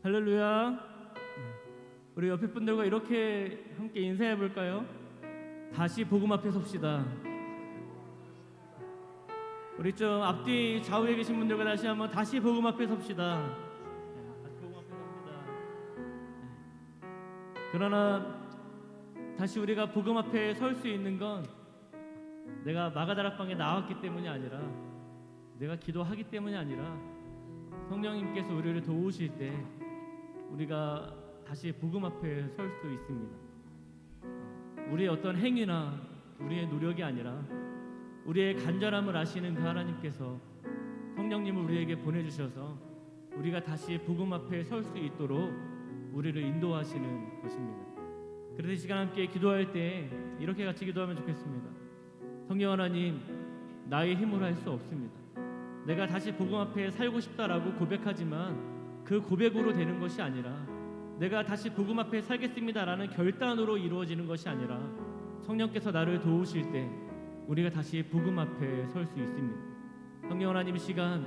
할렐루야. 우리 옆에 분들과 이렇게 함께 인사해 볼까요? 다시 복음 앞에 섭시다. 우리 좀 앞뒤 좌우에 계신 분들과 다시 한번 다시 복음 앞에 섭시다. 다시 복음 앞에 섭시다. 그러나 다시 우리가 복음 앞에 설 수 있는 건 내가 마가다락방에 나왔기 때문이 아니라, 내가 기도하기 때문이 아니라, 성령님께서 우리를 도우실 때 우리가 다시 복음 앞에 설 수 있습니다. 우리의 어떤 행위나 우리의 노력이 아니라 우리의 간절함을 아시는 그 하나님께서 성령님을 우리에게 보내주셔서 우리가 다시 복음 앞에 설 수 있도록 우리를 인도하시는 것입니다. 그래서 이 시간 함께 기도할 때 이렇게 같이 기도하면 좋겠습니다. 성령 하나님, 나의 힘으로 할 수 없습니다. 내가 다시 복음 앞에 살고 싶다라고 고백하지만 그 고백으로 되는 것이 아니라, 내가 다시 복음 앞에 살겠습니다라는 결단으로 이루어지는 것이 아니라 성령께서 나를 도우실 때 우리가 다시 복음 앞에 설 수 있습니다. 성령 하나님, 이 시간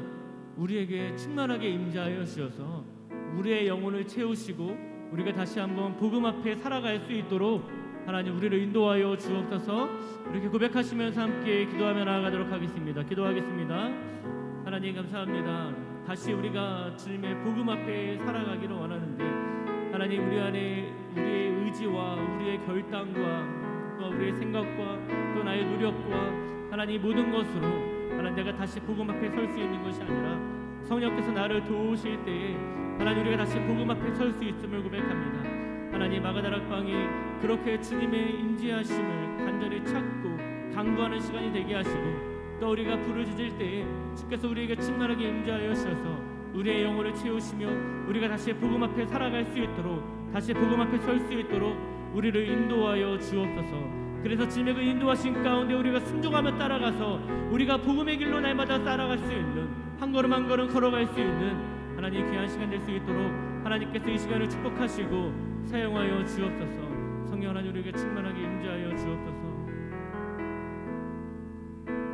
우리에게 충만하게 임재하여 주셔서 우리의 영혼을 채우시고 우리가 다시 한번 복음 앞에 살아갈 수 있도록 하나님 우리를 인도하여 주옵소서. 이렇게 고백하시면서 함께 기도하며 나아가도록 하겠습니다. 기도하겠습니다. 하나님 감사합니다. 다시 우리가 주님의 복음 앞에 살아가기를 원하는데, 하나님 우리 안에 우리의 의지와 우리의 결단과 또 우리의 생각과 또 나의 노력과 하나님 모든 것으로 하나님 내가 다시 복음 앞에 설 수 있는 것이 아니라 성령께서 나를 도우실 때에 하나님 우리가 다시 복음 앞에 설 수 있음을 고백합니다. 하나님 마가다락방이 그렇게 주님의 임재하심을 간절히 찾고 간구하는 시간이 되게 하시고, 또 우리가 부르짖을 때에 주께서 우리에게 충만하게 임재하여 주셔서 우리의 영혼을 채우시며 우리가 다시 복음 앞에 살아갈 수 있도록, 다시 복음 앞에 설 수 있도록 우리를 인도하여 주옵소서. 그래서 주님의 그 인도하신 가운데 우리가 순종하며 따라가서 우리가 복음의 길로 날마다 따라갈 수 있는, 한 걸음 한 걸음 걸어갈 수 있는 하나님 귀한 시간 될 수 있도록 하나님께서 이 시간을 축복하시고 사용하여 주옵소서. 성령 하나님 우리에게 충만하게 임재하여 주옵소서.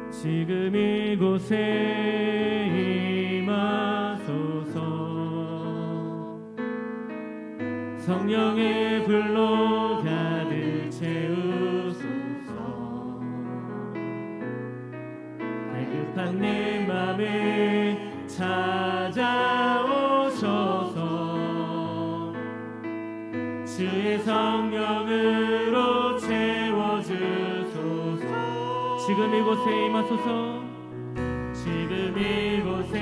지금 이곳에 임하소서. 성령의 불로 가득 채우소서. 갈급한 내 맘에 찾아오셔서 주의 성령으로 채워주소서. 지금 이곳에 임하소서. 지금 이곳에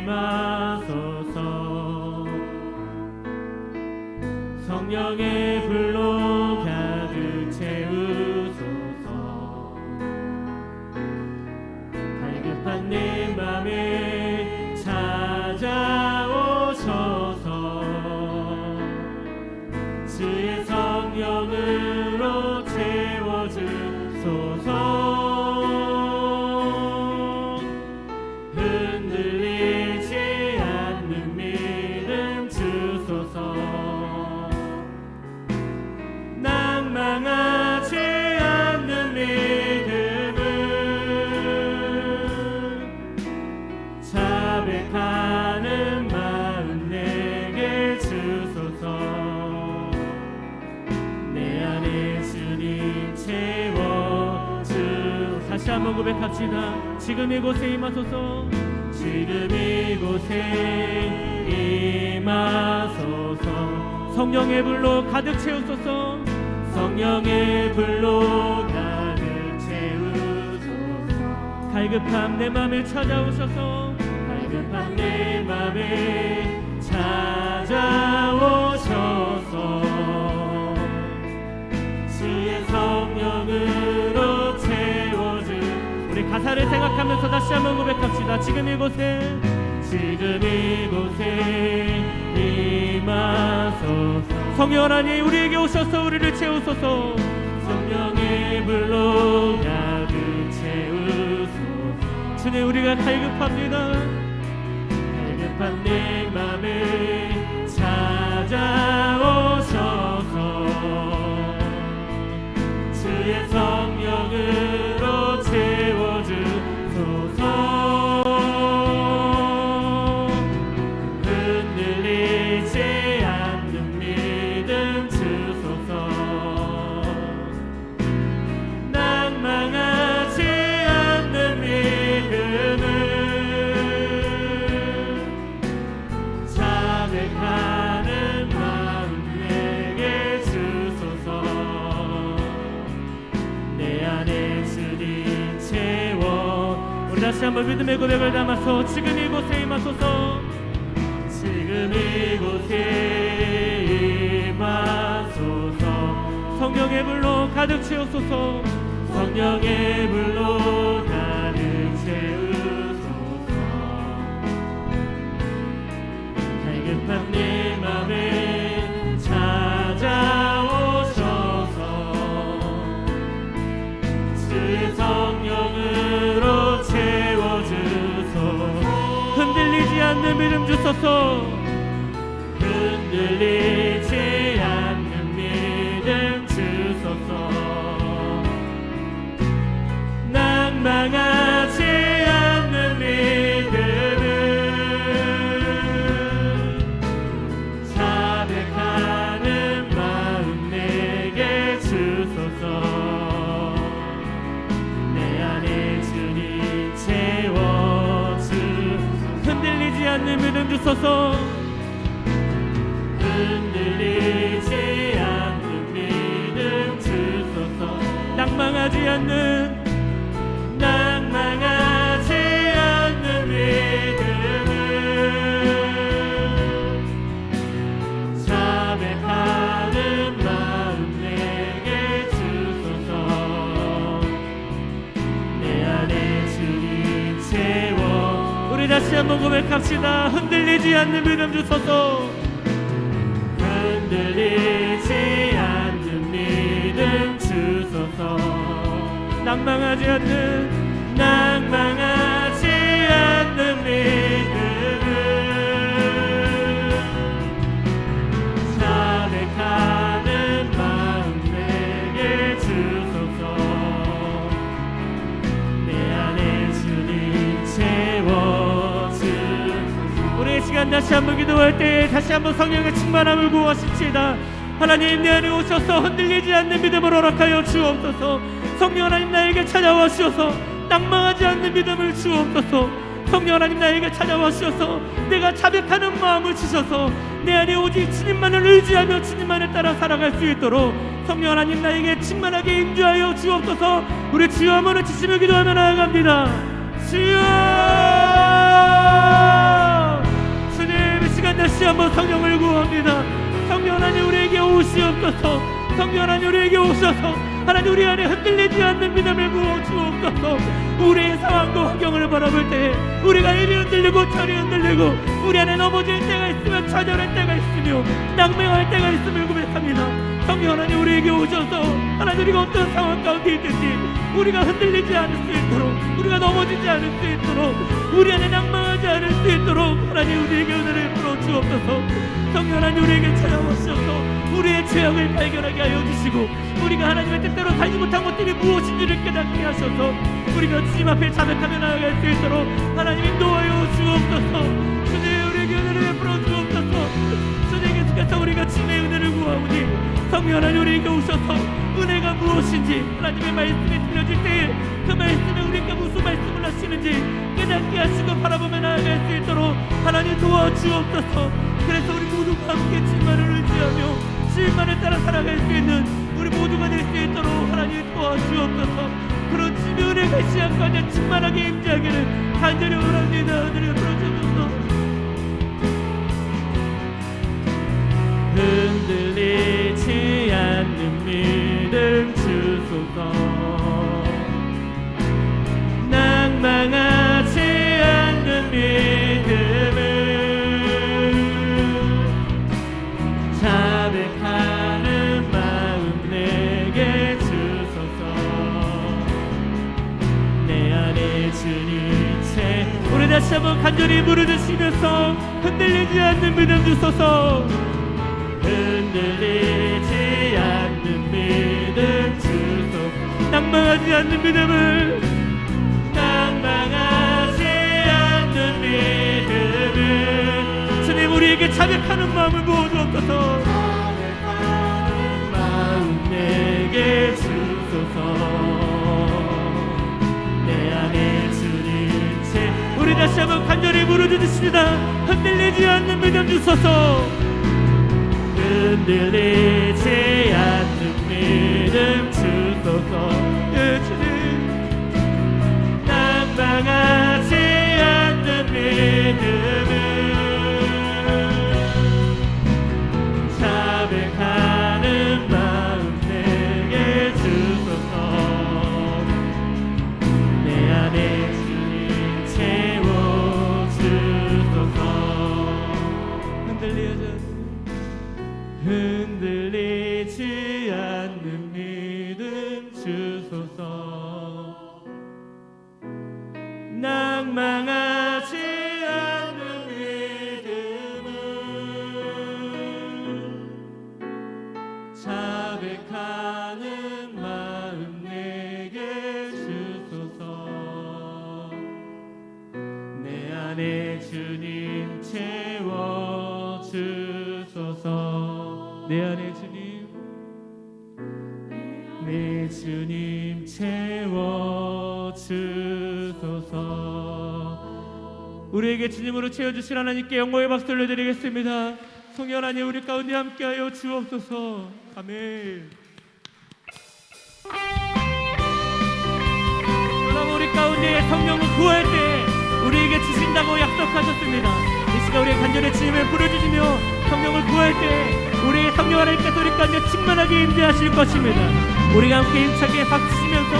임하소서. 성령의 불로 가득 채우소서. 갈급한 내 맘에 찾아오셔서 주의 성령으로 채워주소서. 흔들리지 않는 믿음 주소서. 낭망하지 않는 믿음은 자백하는 마음 내게 주소서. 내 안에 주님 채워주. 다시 한번 고백합시다. 지금 이곳에 임하소서. 지금 이곳에 임하소서. 성령의 불로 가득 채우소서. 성령의 불로 가득 채우소서. 갈급함 내 맘을 찾아오셔서. 갈급함 내 맘에 찾아오셔서 주의 성령으로 채워주. 우리 가사를 생각하면서 다시 한번 고백합시다. 지금 이곳에 임하소서. 성령 하나님 우리에게 오셔서 우리를 채우소서. 성령의 불로 가득 채우소서. 주님 우리가 갈급합니다. 갈급한 내 맘에 찾아오셔서 주의 성령으로 채워주소서. 흔들 다시 한번 믿음의 고백을 담아서 지금 이곳에 임하소서. 지금 이곳에 임하소서. 성령의 불로 가득 채우소서. 성령의 불로 가득 채우소서. 갈급한 내 맘에 찾아오셔서 주의 성령으로 채워주소서. 흔들리지 않는 믿음 주소서. 흔들리지 않는 믿음 주소서. 낭망하지 않는 믿음을 자백하는 마음 내게 주소서. 내 안에 주님 채워주소서. 흔들리지 않는 믿음 주소서. 흔들리지 않는 믿음 주소서. 낭망하지 않는 믿음을 자백하는 마음 내게 주소서. 내 안에 주님 채워. 우리 다시 한번 고백합시다. 흔들리지 않는 믿음 주소서. 흔들리지 않는 믿음 주소서. 낭망하지 않는 믿음을 자백하는 마음 내게 주소서. 내 안에 주님 채워주소서. 우리 시간 다시 한번 기도할 때 다시 한번 성령의 충만함을 구하십시다. 하나님 내 안에 오셔서 흔들리지 않는 믿음을 허락하여 주옵소서. 성령 하나님 나에게 찾아와 주셔서 낭망하지 않는 믿음을 주옵소서. 성령 하나님 나에게 찾아와 주셔서 내가 자백하는 마음을 주셔서 내 안에 오직 주님만을 의지하며 주님만을 따라 살아갈 수 있도록 성령 하나님 나에게 충만하게 임재하여 주옵소서. 우리 주여 한번 지시며 기도하며 나아갑니다. 주여, 주님 이 시간 다시 한번 성령을 구합니다. 성령 하나님 우리에게 오시옵소서. 성령 하나님 우리에게 오셔서 하나님 우리 안에 흔들리지 않는 믿음을 부어 주옵소서. 우리의 상황과 환경을 바라볼 때 우리가 이리 흔들리고 저리 흔들리고 우리 안에 넘어질 때가 있으며 좌절할 때가 있으며 낭맹할 때가 있음을 고백합니다. 성령 하나님 우리에게 오셔서 하나님 우리가 어떤 상황 가운데 있든지 우리가 흔들리지 않을 수 있도록 우리가 넘어지지 않을 수 있도록 우리 안에 낭망하지 않을 수 있도록 하나님 우리에게 은혜를 풀어 주옵소서. 성령 하나님 우리에게 찾아오셔서 우리의 죄악을 발견하게 하여 주시고 우리가 하나님의 뜻대로 살지 못한 것들이 무엇인지를 깨닫게 하셔서 우리가 주님 앞에 자백하며 나아갈 수 있도록 하나님 인도하여 주옵소서. 주님 우리에게 은혜를 베풀어 주옵소서. 주님 계속해서 우리가 주님의 은혜를 구하오니 성령 하나님 우리에게 오셔서 은혜가 무엇인지 하나님의 말씀이 들려질 때에 그 말씀에 우리에게 무슨 말씀을 하시는지 깨닫게 하시고 바라보며 나아갈 수 있도록 하나님 도와주옵소서. 그래서 우리 모두가 함께 주님만을 의지하며 주님만을 따라 살아갈 수 있는 우리 모두가 될 수 있도록 하나님 도와주옵소서. 그런 주님의 은혜가 시간 가운데 충만하게 임재하기를 간절히 원합니다. 은혜를 풀어주옵소서. 흔들리지 않는 믿음 주소서. 낭망하지 않는 믿음을 자백하는 마음 내게 주소서. 내 안에 주님 채 우리 다시 한번 간절히 부르짖으면서 흔들리지 않는 믿음 주소서. 흔들리지 않는 믿음 주소서. 낭망하지 않는 믿음을 낭망하지 않는 믿음을 주님 우리에게 자백하는 마음을 부어주옵소서. 자백하는 마음 내게 주소서. 내 안에 주님 채 우리 다시 한번 간절히 부르짖으십니다. 흔들리지 않는 믿음 주소서. 흔들리지 않는 믿음 주소서. 예 주님 낭망하지 믿음을 자백하는 마음 내게 주소서. 내 안에 주님 채워주소서. 흔들리지 않는 믿음 주소서. 낭망하지 않는 믿음을 자백하는 마음 내게 주소서. 내 안에 주님 채워주소서. 내 안에 주님, 내 주님 채워주소서. 우리에게 주님으로 채워주신 하나님께 영광의 박수 올려드리겠습니다. 성령 하나님, 우리 가운데 함께하여 주옵소서. 아멘. 그러나 우리 가운데 성령을 구할 때 우리에게 주신다고 약속하셨습니다. 이 시간 우리의 간절히 주님을 부르짖으며 성령을 구할 때 우리의 성령 하나님께서 우리 가운데 충만하게 임재하실 것입니다. 우리가 함께 힘차게 박수치면서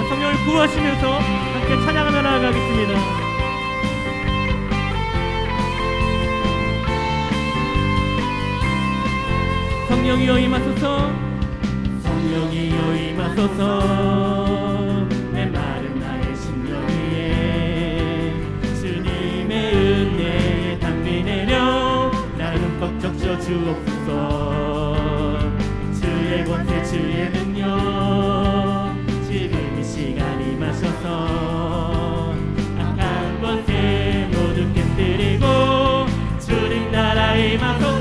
성령을 구하시면서 함께 찬양하며 나아가겠습니다. 성령이여 임하소서. 성령이여 임하소서. 내 마른 나의 심령 위에 주님의 은혜에 담비 내려 나를 흠뻑 적셔 주옵소서. 주의 권세 주의 능력 지금 이 시간 임하셔서 악한 권세 모두 깨뜨리고 주님 나라 임하소서.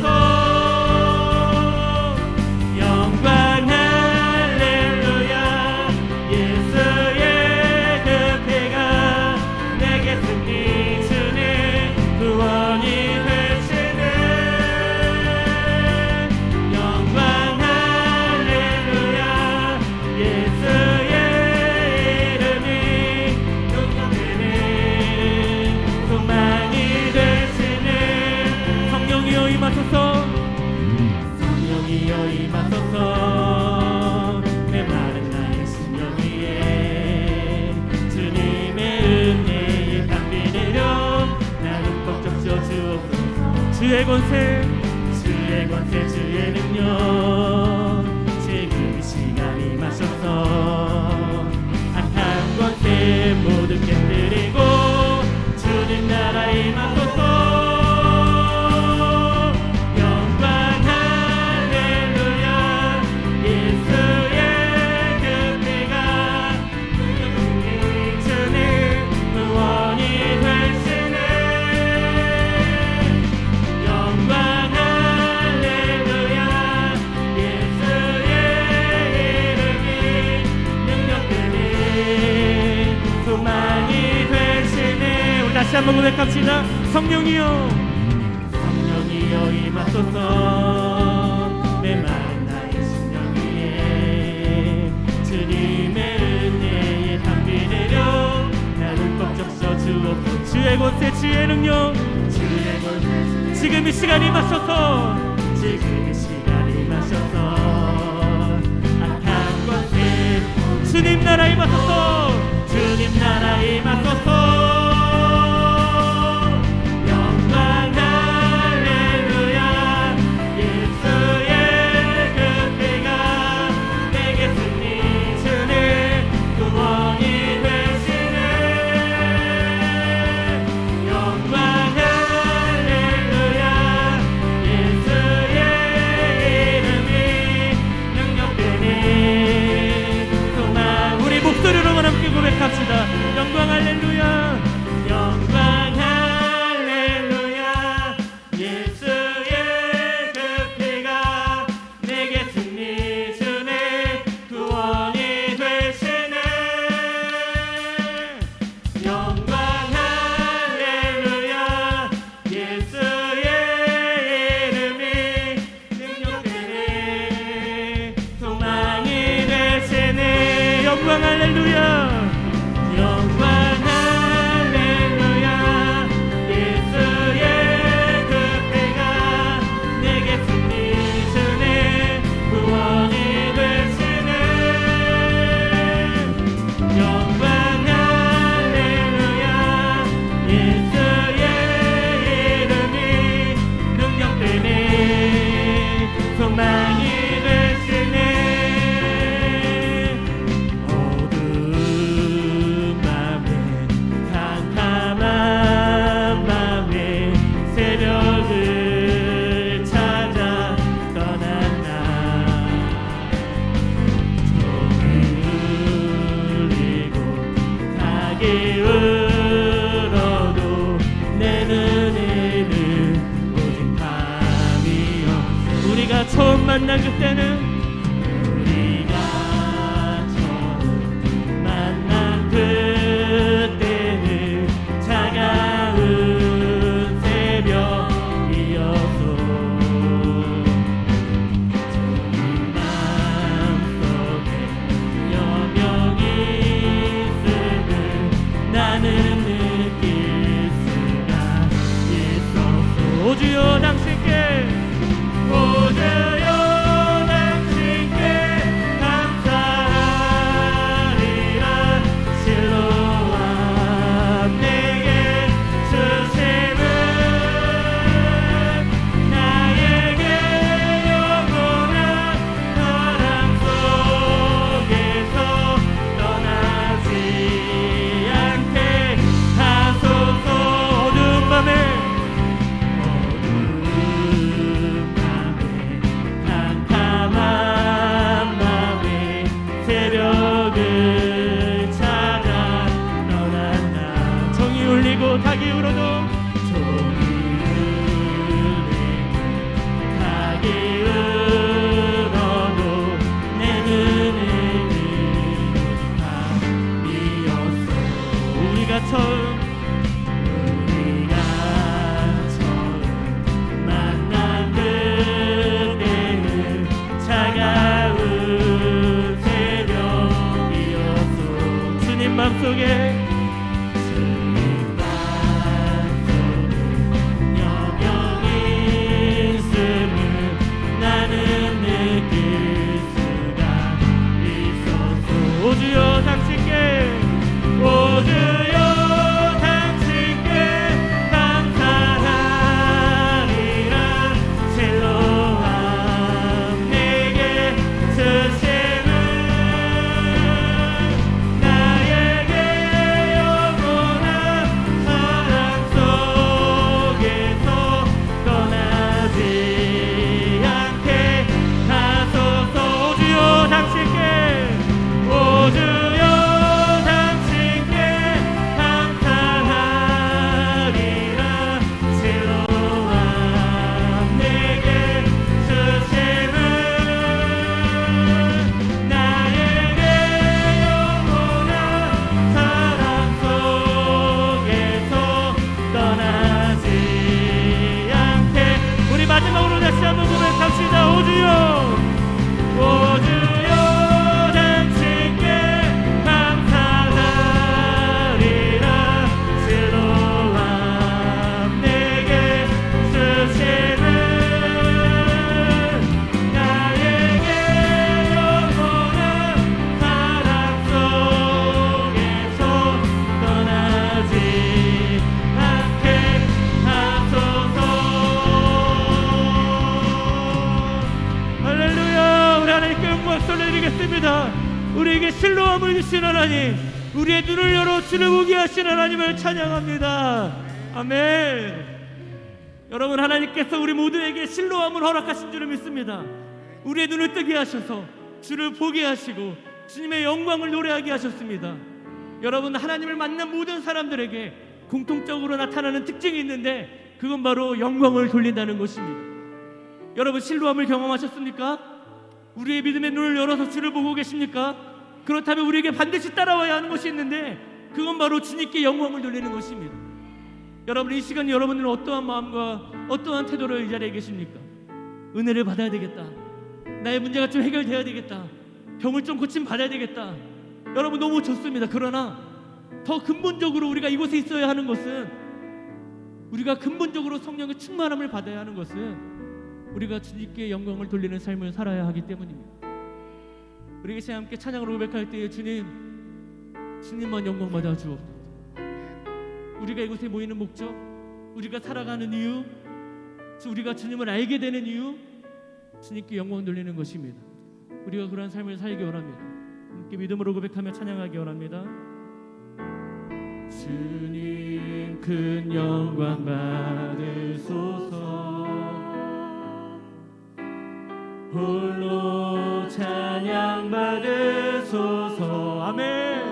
성령이여 임하소서. 내 마른 나의 심령 위에 주님의 은혜에 담비 내려 나를 흠뻑 적셔 주옵소서. 주의 권세 주의 능력 지금 이 시간 임하셔서 악한 권세 모두 깨뜨리고 주님 나라 임하소서. 다시 한번 고백합시다. 성령이여 임하소서. 내 마른 나의 심령 위에 주님의 은혜에 담비 내려 나를 흠뻑 적셔 주옵소서. 주의 권세 주의 능력 지금 이 시간 임하셔서 악한 권세 주님 나라 임하소서. 주님 나라 임하소서. 고백합시다. 영광 할렐루야. 영광 할렐루야. 예수의 그 피가 내게 승리 주네 구원이 되시네. 영광 할렐루야. 예수의 이름이 능력되네 소망이 되시네. 영광 할렐루야. 영광 할렐루야. 가기 울어도 내 눈에는 오직 밤이여. 우리가 처음 만난 그때는 우리가 처음 만난 그때는 차가운 새벽이었어. 오 주여 당신께 오 주여 당신께 감사하리라. 실로암 내게 주심은 나에게 영원한 사랑 속에서 떠나지 않게 하소서. 어두운 밤에 가기 울어도 종이 울리고 가기 울어도 내 눈에는 밤이었어. 우리가 처음 만난 그때는 차가운 새벽이었어. 주님 맘속에 오 주여 당신께 오 주여 당신께 감사하리라. 실로암 내게 주심은 나에게 영원한 사랑 속에서 떠나지 않게 하소서. 오 주여 당신께 오 주여 당신께 감사하리라. 실로암 내게 주심은 나에게 영원한 사랑 속에서 떠나지 않게. 우리 마지막으로 다시 한번 고백합시다. 오 주여 오 주여 당신께 감사하리라. 실로암 내게 주심은 나에게 영원한 사랑 속에서 떠나지 않게 하소서. 할렐루야. 우리 하나님께 영광 돌려드리겠습니다. 우리에게 실로암을 주신 하나님, 우리의 눈을 열어 주를 보게 하신 하나님을 찬양합니다. 아멘. 여러분, 하나님께서 우리 모두에게 실로암을 허락하신 줄을 믿습니다. 우리의 눈을 뜨게 하셔서 주를 보게 하시고 주님의 영광을 노래하게 하셨습니다. 여러분, 하나님을 만난 모든 사람들에게 공통적으로 나타나는 특징이 있는데 그건 바로 영광을 돌린다는 것입니다. 여러분, 실로암을 경험하셨습니까? 우리의 믿음의 눈을 열어서 주를 보고 계십니까? 그렇다면 우리에게 반드시 따라와야 하는 것이 있는데 그건 바로 주님께 영광을 돌리는 것입니다. 여러분, 이 시간 여러분들은 어떠한 마음과 어떠한 태도로 이 자리에 계십니까? 은혜를 받아야 되겠다, 나의 문제가 좀 해결돼야 되겠다, 병을 좀 고침 받아야 되겠다. 여러분, 너무 좋습니다. 그러나 더 근본적으로 우리가 이곳에 있어야 하는 것은, 우리가 근본적으로 성령의 충만함을 받아야 하는 것은 우리가 주님께 영광을 돌리는 삶을 살아야 하기 때문입니다. 우리 이제 함께 찬양으로 고백할 때에 주님만 영광 받아 주옵소서. 우리가 이곳에 모이는 목적, 우리가 살아가는 이유, 우리가 주님을 알게 되는 이유, 주님께 영광 돌리는 것입니다. 우리가 그러한 삶을 살기 원합니다. 함께 믿음으로 고백하며 찬양하기 원합니다. 주님 큰 영광 받으소서. 홀로 찬양 받으소서. 아멘.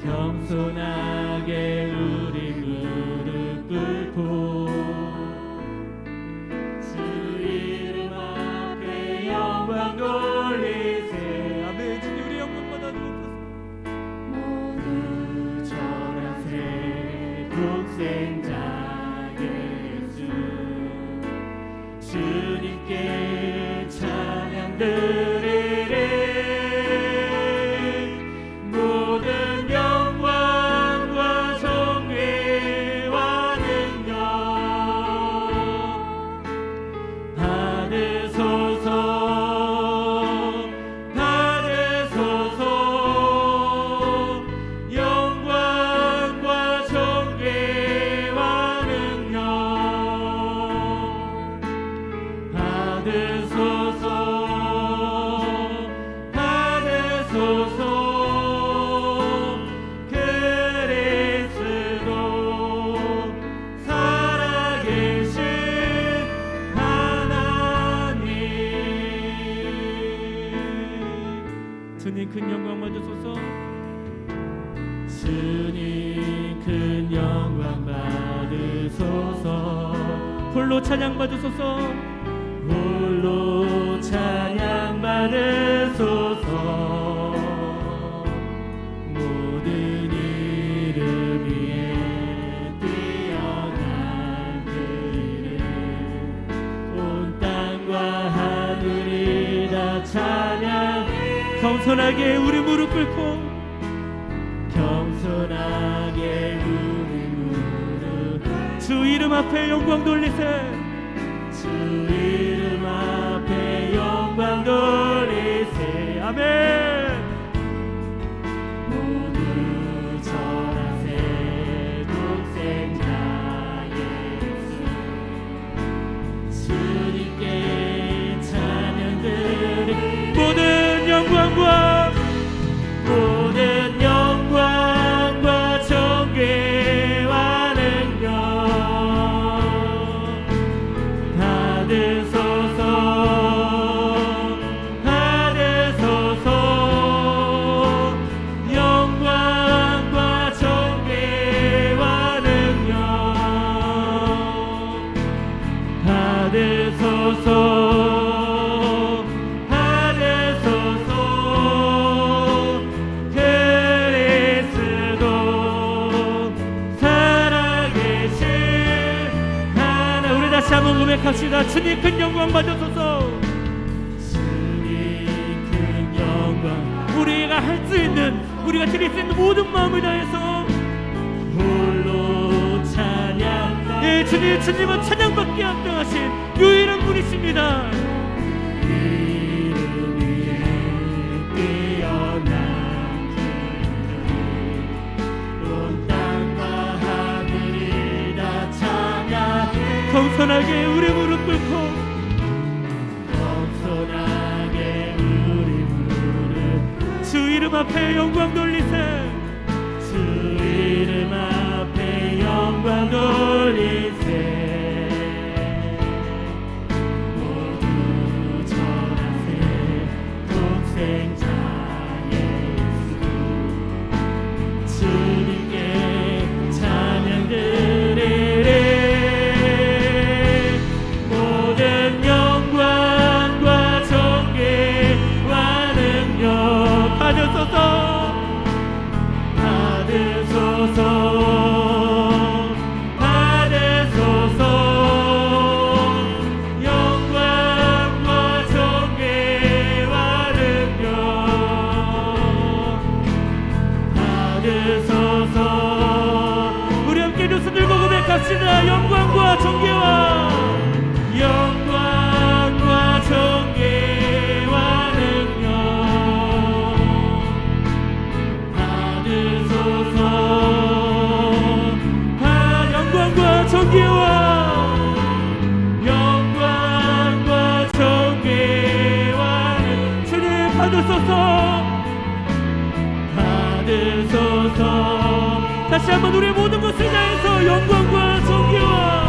겸손하게 우리 무릎 꿇고 주 이름 앞에 영광 돌리세. 아멘. 주님 우리 영광 받아주옵소서. 모두 절하세 독생자 예수 주님께 찬양 드리리. 모든 영광과 존귀와 능력 받으소서 받으소서. 영광과 존귀와 능력 받으소서 받으소서. 그리스도 살아계신 하나님. 주님 큰 영광 받으소서. 주님 큰 영광 받으소서. 홀로 찬양 받으소서. 홀로 찬양 받으소서. 모든 이름 위에 뛰어난 그 이름 온 땅과 하늘이 다 찬양. 겸손하게 우리 무릎 꿇고 겸손하게 우리 무릎 주 이름 앞에 영광 돌리세. 주 이름 앞에 영광 돌리세. 아멘. 모두 절하세 독생자 예수 주님께 찬양 드리. 모든 영광과 존귀와 능력 받으소서 받으소서. 영광과 존귀와 능력 받으소서 받으소서. 그리스도 살아계신 하나. 우리 다시 한번 고백합시다. 주님 큰 영광 받으소서. 주님 큰 영광. 우리가 할 수 있는, 우리가 드릴 수 있는 모든 마음을 다해서 홀로 찬양. 네, 주님은 찬양받기 합당하신 유일한 분이십니다. 이름 위에 뛰어난 온 땅과 하늘이 다 찬양. 겸손하게 우리 무릎 꿇고 겸손하게 우리 무릎 주 이름 앞에 영광 돌리세. 주 이름 앞에 영광 돌리세. 모두 절하세 독생자 예수 주님께 찬양 드리리. 모든 영광과 존귀와 능력 받으소서 받으소서. 영광과 존귀와 능력 받으소서. 우리 함께 두 손 들고 고백합시다. 영광과 존귀와 존귀와 능력 받으소서. 영광과 존귀와 주님 받으소서 받으소서. 다시 한번 우리 모든 것을 다해서 영광과 존귀와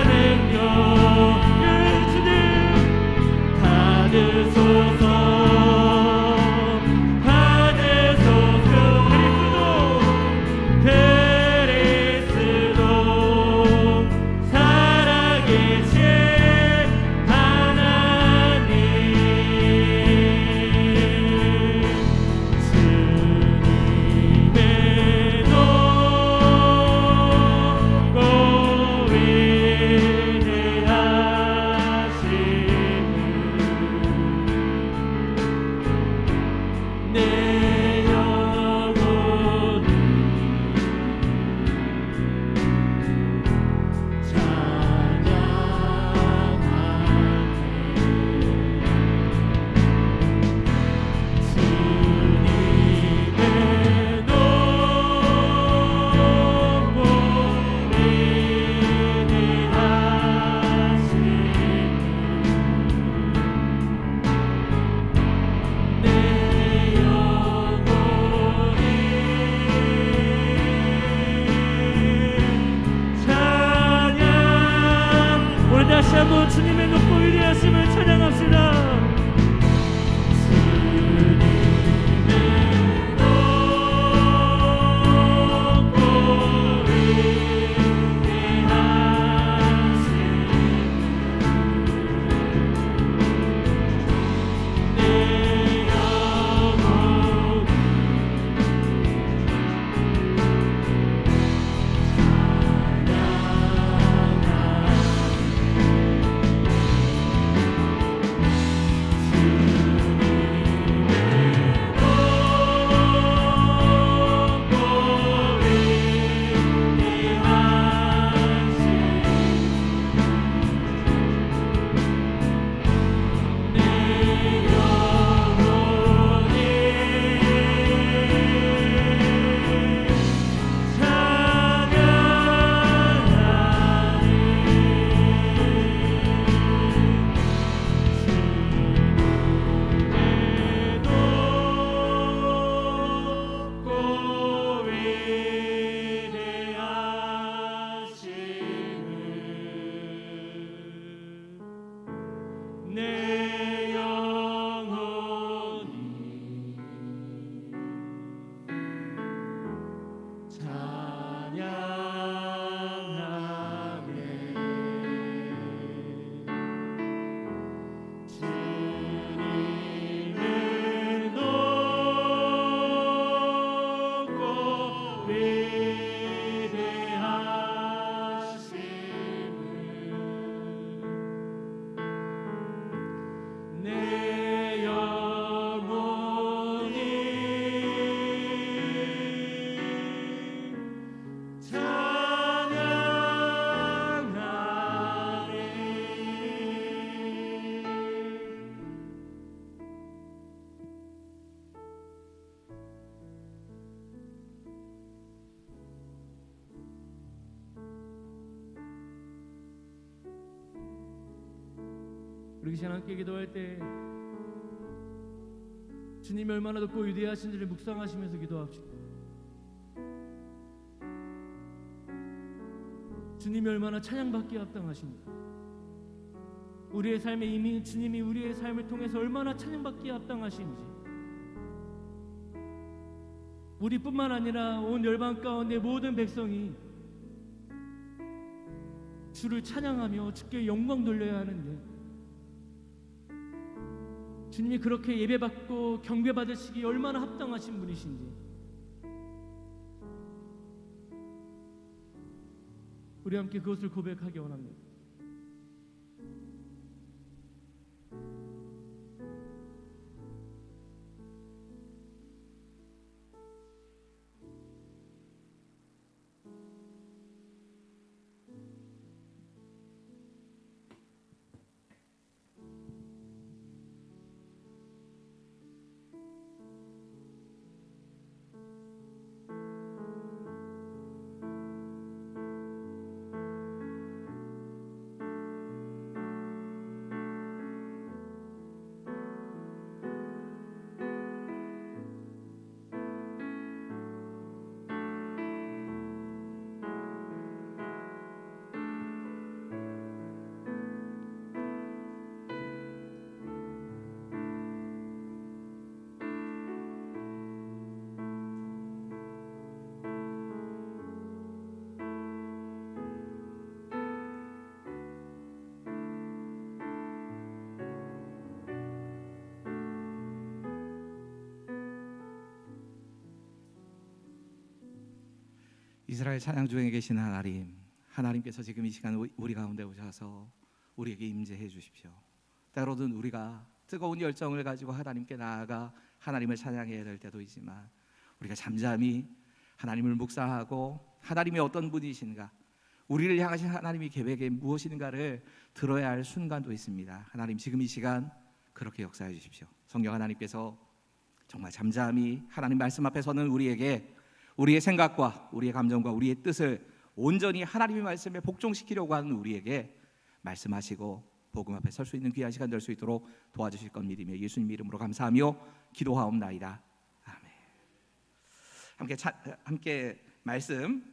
능력 주님 받으소서. 시간 함께 기도할 때 주님이 얼마나 높고 위대하신지를 묵상하시면서 기도합시다. 주님이 얼마나 찬양받기에 합당하십니까? 우리의 삶에 이미 주님이 우리의 삶을 통해서 얼마나 찬양받기에 합당하신지, 우리뿐만 아니라 온 열방 가운데 모든 백성이 주를 찬양하며 주께 영광 돌려야 하는데, 주님이 그렇게 예배받고 경배받으시기 얼마나 합당하신 분이신지 우리 함께 그것을 고백하기 원합니다. 이스라엘 찬양 중에 계신 하나님께서 지금 이 시간 우리 가운데 오셔서 우리에게 임재해 주십시오. 때로는 우리가 뜨거운 열정을 가지고 하나님께 나아가 하나님을 찬양해야 될 때도 있지만, 우리가 잠잠히 하나님을 묵상하고 하나님이 어떤 분이신가, 우리를 향하신 하나님의 계획이 무엇인가를 들어야 할 순간도 있습니다. 하나님, 지금 이 시간 그렇게 역사해 주십시오. 성령 하나님께서 정말 잠잠히 하나님 말씀 앞에 서는 우리에게 우리의 생각과 우리의 감정과 우리의 뜻을 온전히 하나님의 말씀에 복종시키려고 하는 우리에게 말씀하시고 복음 앞에 설 수 있는 귀한 시간 될 수 있도록 도와주실 것 믿으며 예수님 이름으로 감사하며 기도하옵나이다. 아멘. 함께 말씀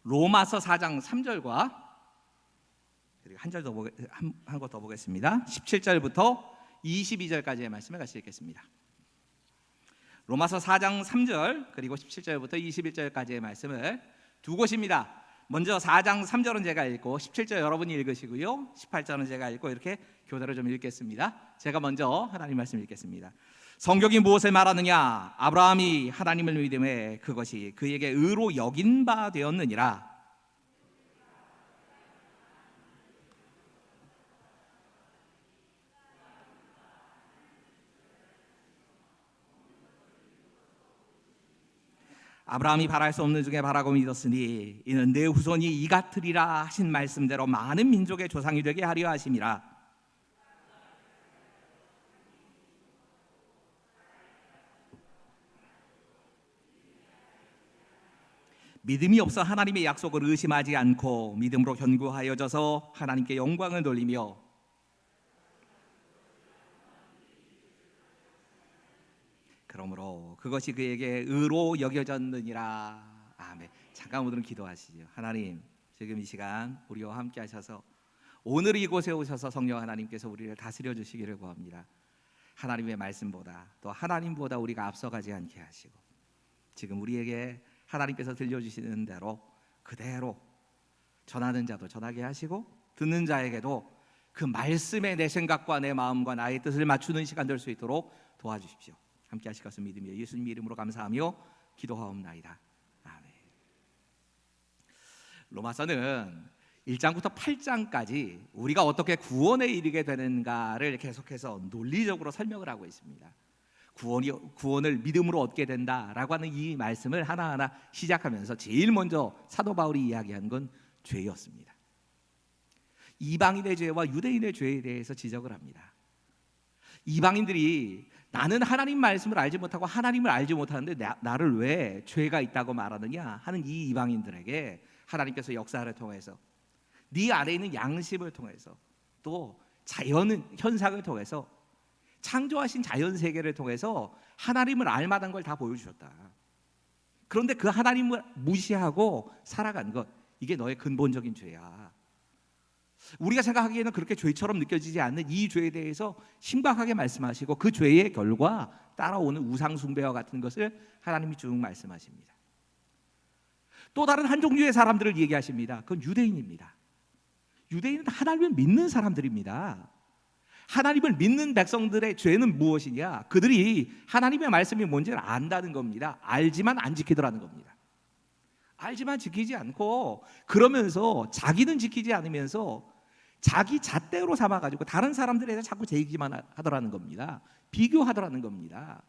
로마서 4장 3절과 그리고 한 것 더 보겠습니다. 17절부터 22절까지의 말씀을 같이 읽겠습니다. 로마서 4장 3절 그리고 17절부터 21절까지의 말씀을 두 곳입니다. 먼저 4장 3절은 제가 읽고 17절 여러분이 읽으시고요, 18절은 제가 읽고 이렇게 교대로 좀 읽겠습니다. 제가 먼저 하나님 말씀 읽겠습니다. 성경이 무엇을 말하느냐? 아브라함이 하나님을 믿음에 그것이 그에게 의로 여긴 바 되었느니라. 아브라함이 바랄 수 없는 중에 바라고 믿었으니 이는 내 후손이 이 같으리라 하신 말씀대로 많은 민족의 조상이 되게 하려 하심이라. 믿음이 없어 하나님의 약속을 의심하지 않고 믿음으로 견고하여져서 하나님께 영광을 돌리며 그러므로 그것이 그에게 의로 여겨졌느니라. 아멘. 잠깐 오늘은 기도하시죠. 하나님, 지금 이 시간 우리와 함께 하셔서 오늘 이곳에 오셔서 성령 하나님께서 우리를 다스려 주시기를 구합니다. 하나님의 말씀보다 또 하나님보다 우리가 앞서가지 않게 하시고, 지금 우리에게 하나님께서 들려주시는 대로 그대로 전하는 자도 전하게 하시고 듣는 자에게도 그 말씀에 내 생각과 내 마음과 나의 뜻을 맞추는 시간 될 수 있도록 도와주십시오. 함께 하실 것을 믿으며 예수님 이름으로 감사하며 기도하옵나이다. 아멘. 로마서는 1장부터 8장까지 우리가 어떻게 구원에 이르게 되는가를 계속해서 논리적으로 설명을 하고 있습니다. 구원을 믿음으로 얻게 된다라고 하는 이 말씀을 하나하나 시작하면서 제일 먼저 사도 바울이 이야기한 건 죄였습니다. 이방인의 죄와 유대인의 죄에 대해서 지적을 합니다. 이방인들이 나는 하나님 말씀을 알지 못하고 하나님을 알지 못하는데 나를 왜 죄가 있다고 말하느냐 하는 이 이방인들에게 하나님께서 역사를 통해서 네 안에 있는 양심을 통해서 또 자연 현상을 통해서, 창조하신 자연 세계를 통해서 하나님을 알만한 걸 다 보여주셨다. 그런데 그 하나님을 무시하고 살아간 것, 이게 너의 근본적인 죄야. 우리가 생각하기에는 그렇게 죄처럼 느껴지지 않는 이 죄에 대해서 심각하게 말씀하시고, 그 죄의 결과 따라오는 우상 숭배와 같은 것을 하나님이 쭉 말씀하십니다. 또 다른 한 종류의 사람들을 얘기하십니다. 그건 유대인입니다. 유대인은 하나님을 믿는 사람들입니다. 하나님을 믿는 백성들의 죄는 무엇이냐? 그들이 하나님의 말씀이 뭔지를 안다는 겁니다. 알지만 안 지키더라는 겁니다. 알지만 지키지 않고, 그러면서 자기는 지키지 않으면서 자기 잣대로 삼아가지고 다른 사람들에서 자꾸 제기만 하더라는 겁니다. 비교하더라는 겁니다.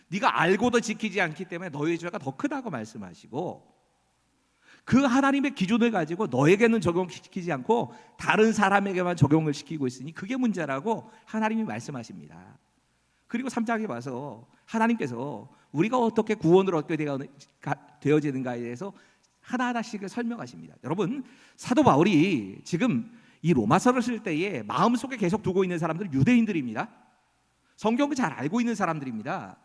네가 알고도 지키지 않기 때문에 너의 죄가 더 크다고 말씀하시고, 그 하나님의 기준을 가지고 너에게는 적용시키지 않고 다른 사람에게만 적용을 시키고 있으니 그게 문제라고 하나님이 말씀하십니다. 그리고 3장에 와서 하나님께서 우리가 어떻게 구원을 얻게 되어지는가에 대해서 하나하나씩 설명하십니다. 여러분, 사도 바울이 지금 이 로마서를 쓸 때에 마음속에 계속 두고 있는 사람들은 유대인들입니다. 성경을 잘 알고 있는 사람들입니다.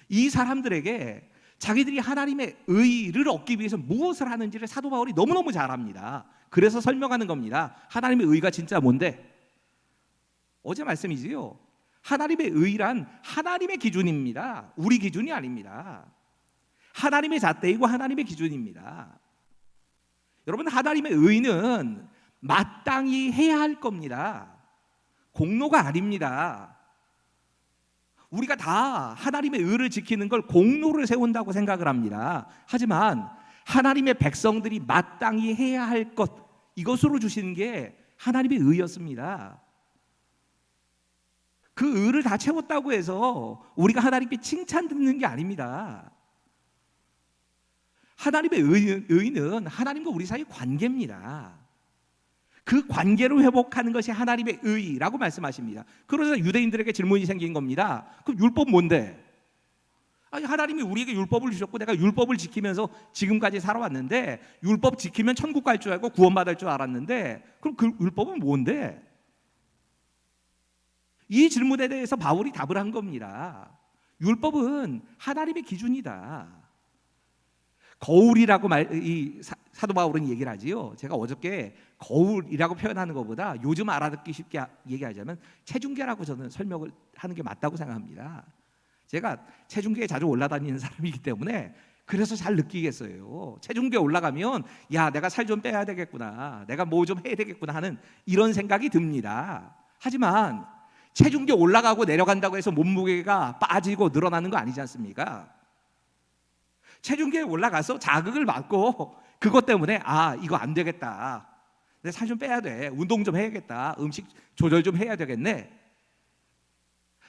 이 사람들에게 자기들이 하나님의 의를 얻기 위해서 무엇을 하는지를 사도 바울이 너무너무 잘 압니다. 그래서 설명하는 겁니다. 하나님의 의가 진짜 뭔데? 어제 말씀이지요. 하나님의 의란 하나님의 기준입니다. 우리 기준이 아닙니다. 하나님의 잣대이고 하나님의 기준입니다. 여러분, 하나님의 의는 마땅히 해야 할 겁니다. 공로가 아닙니다. 우리가 다 하나님의 의를 지키는 걸 공로를 세운다고 생각을 합니다. 하지만 하나님의 백성들이 마땅히 해야 할 것, 이것으로 주시는 게 하나님의 의였습니다. 그 의를 다 채웠다고 해서 우리가 하나님께 칭찬 듣는 게 아닙니다. 하나님의 의는 하나님과 우리 사이의 관계입니다. 그 관계를 회복하는 것이 하나님의 의라고 말씀하십니다. 그래서 유대인들에게 질문이 생긴 겁니다. 그럼 율법 뭔데? 아니, 하나님이 우리에게 율법을 주셨고 내가 율법을 지키면서 지금까지 살아왔는데, 율법 지키면 천국 갈 줄 알고 구원받을 줄 알았는데, 그럼 그 율법은 뭔데? 이 질문에 대해서 바울이 답을 한 겁니다. 율법은 하나님의 기준이다. 거울이라고 사도 바울은 얘기를 하지요. 제가 어저께 거울이라고 표현하는 것보다 요즘 알아듣기 쉽게 얘기하자면 체중계라고 저는 설명을 하는 게 맞다고 생각합니다. 제가 체중계에 자주 올라다니는 사람이기 때문에 그래서 잘 느끼겠어요. 체중계에 올라가면 야, 내가 살 좀 빼야 되겠구나, 내가 뭐 좀 해야 되겠구나 하는 이런 생각이 듭니다. 하지만 체중계 올라가고 내려간다고 해서 몸무게가 빠지고 늘어나는 거 아니지 않습니까? 체중계에 올라가서 자극을 받고 그것 때문에 이거 안 되겠다, 내 살 좀 빼야 돼, 운동 좀 해야겠다, 음식 조절 좀 해야 되겠네.